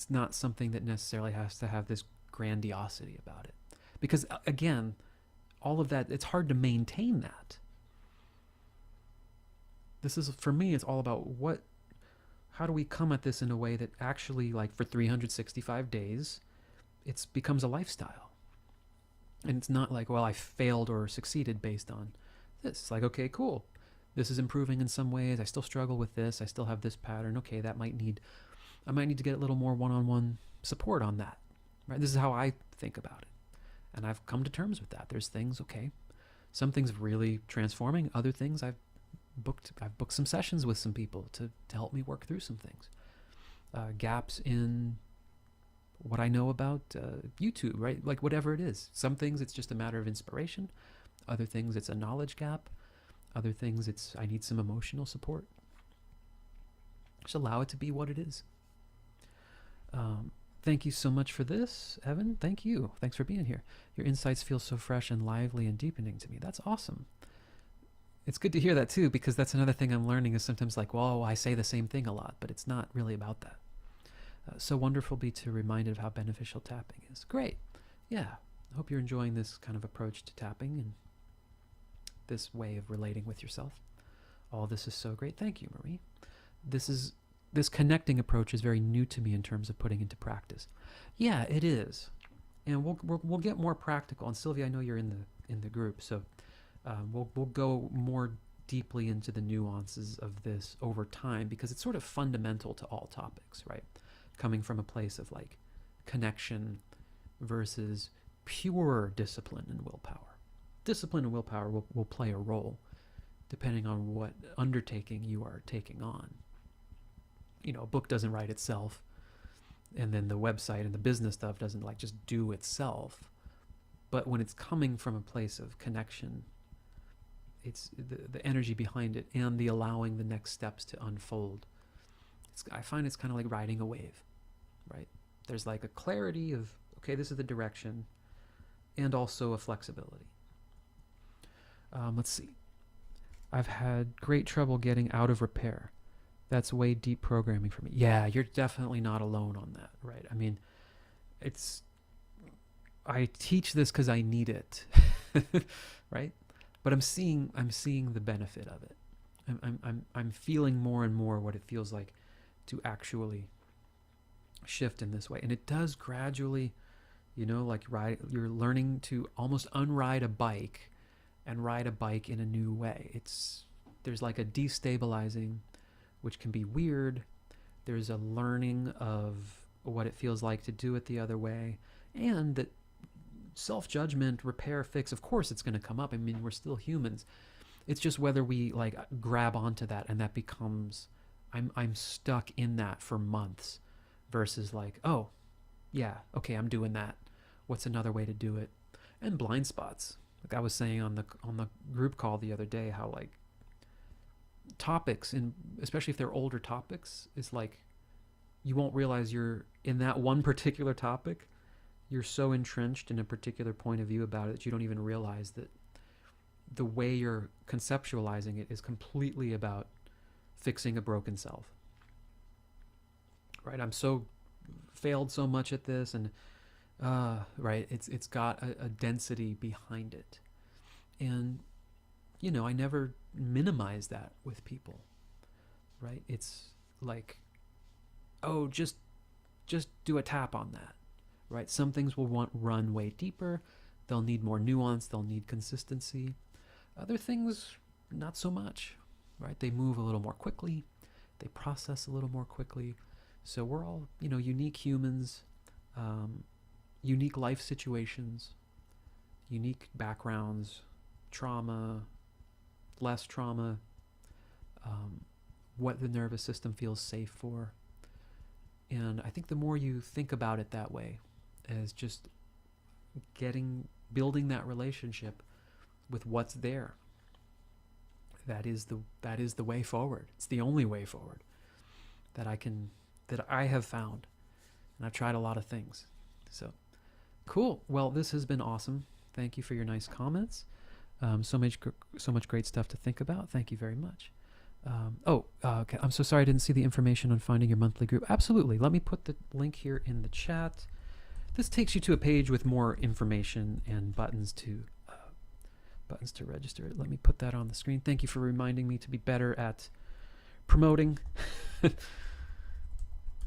not something that necessarily has to have this grandiosity about it, because again, all of that, it's hard to maintain that. This is, for me, it's all about how do we come at this in a way that actually, like, for 365 days, it becomes a lifestyle. And it's not like, well, I failed or succeeded based on this. It's like, okay, cool. This is improving in some ways. I still struggle with this. I still have this pattern. Okay, I might need to get a little more one-on-one support on that. Right? This is how I think about it. And I've come to terms with that. There's things, okay, some things really transforming. Other things I've booked some sessions with some people to help me work through some things. Gaps in what I know about YouTube, right? Like, whatever it is. Some things it's just a matter of inspiration. Other things it's a knowledge gap. Other things it's I need some emotional support. Just allow it to be what it is. Thank you so much for this, Evan. Thank you. Thanks for being here. Your insights feel so fresh and lively and deepening to me. That's awesome. It's good to hear that too, because that's another thing I'm learning is sometimes like, well, I say the same thing a lot, but it's not really about that. So wonderful be to reminded of how beneficial tapping is. Great. Yeah. I hope you're enjoying this kind of approach to tapping and this way of relating with yourself. All this is so great. Thank you, Marie. This connecting approach is very new to me in terms of putting into practice. Yeah, it is. And we'll get more practical. And Sylvia, I know you're in the group, so we'll go more deeply into the nuances of this over time, because it's sort of fundamental to all topics, right? Coming from a place of like connection versus pure discipline and willpower. Discipline and willpower will play a role depending on what undertaking you are taking on. You know, a book doesn't write itself, and then the website and the business stuff doesn't like just do itself. But when it's coming from a place of connection, it's the energy behind it and the allowing the next steps to unfold. I find it's kind of like riding a wave, right? There's like a clarity of, okay, this is the direction, and also a flexibility. Let's see. I've had great trouble getting out of repair. That's way deep programming for me. Yeah, you're definitely not alone on that, right? I mean, I teach this because I need it, right? But I'm seeing the benefit of it. I'm feeling more and more what it feels like to actually shift in this way, and it does gradually, you know, like you're learning to almost unride a bike and ride a bike in a new way. There's like a destabilizing, which can be weird. There's a learning of what it feels like to do it the other way, and that self-judgment, repair, fix, of course it's going to come up. I mean, we're still humans. It's just whether we like grab onto that, and that becomes, I'm stuck in that for months, versus like, oh yeah, okay, I'm doing that. What's another way to do it? And blind spots. Like I was saying on the group call the other day, how like topics, and especially if they're older topics, is like you won't realize you're in that one particular topic. You're so entrenched in a particular point of view about it that you don't even realize that the way you're conceptualizing it is completely about fixing a broken self. Right? I'm so failed so much at this, and right, it's got a density behind it. And you know, I never minimize that with people, right? It's like, oh, just do a tap on that, right? Some things will run way deeper. They'll need more nuance. They'll need consistency. Other things, not so much, right? They move a little more quickly. They process a little more quickly. So we're all, you know, unique humans, unique life situations, unique backgrounds, trauma, less trauma, what the nervous system feels safe for. And I think the more you think about it that way, as just building that relationship with what's there, that is the way forward. It's the only way forward that I have found. And I've tried a lot of things. So cool. Well, this has been awesome. Thank you for your nice comments. So much great stuff to think about. Thank you very much. Okay. I'm so sorry I didn't see the information on finding your monthly group. Absolutely. Let me put the link here in the chat. This takes you to a page with more information and buttons to register it. Let me put that on the screen. Thank you for reminding me to be better at promoting.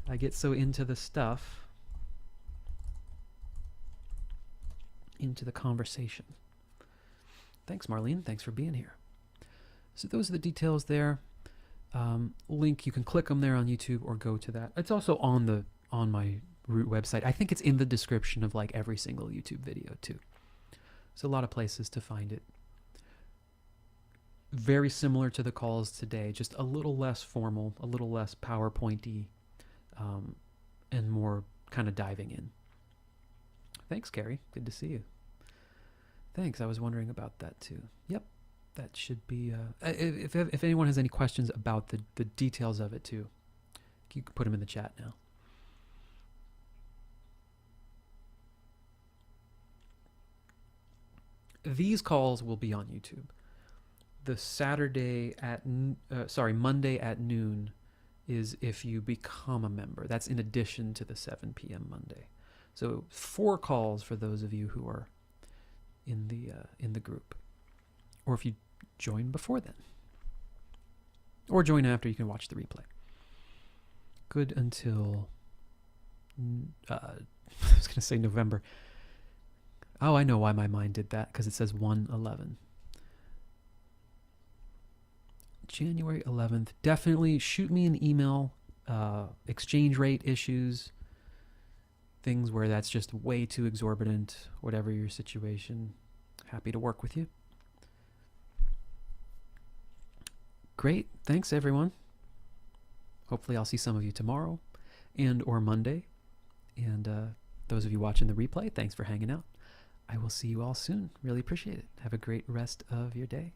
I get so into the stuff, into the conversation. Thanks, Marlene. Thanks for being here. So those are the details there. Link, you can click them there on YouTube or go to that. It's also on my Root website. I think it's in the description of like every single YouTube video too. So a lot of places to find it. Very similar to the calls today, just a little less formal, a little less PowerPointy, and more kind of diving in. Thanks, Carrie. Good to see you. Thanks. I was wondering about that too. Yep. That should be, if anyone has any questions about the details of it too, you can put them in the chat now. These calls will be on YouTube. The Monday at noon is if you become a member. That's in addition to the 7 p.m. Monday. So 4 calls for those of you who are in the group. Or if you join before then. Or join after, you can watch the replay. Good until, I was going to say November. Oh, I know why my mind did that, because it says 1/11. January 11th. Definitely shoot me an email. Exchange rate issues. Things where that's just way too exorbitant. Whatever your situation. Happy to work with you. Great. Thanks, everyone. Hopefully I'll see some of you tomorrow and or Monday. And those of you watching the replay, thanks for hanging out. I will see you all soon. Really appreciate it. Have a great rest of your day.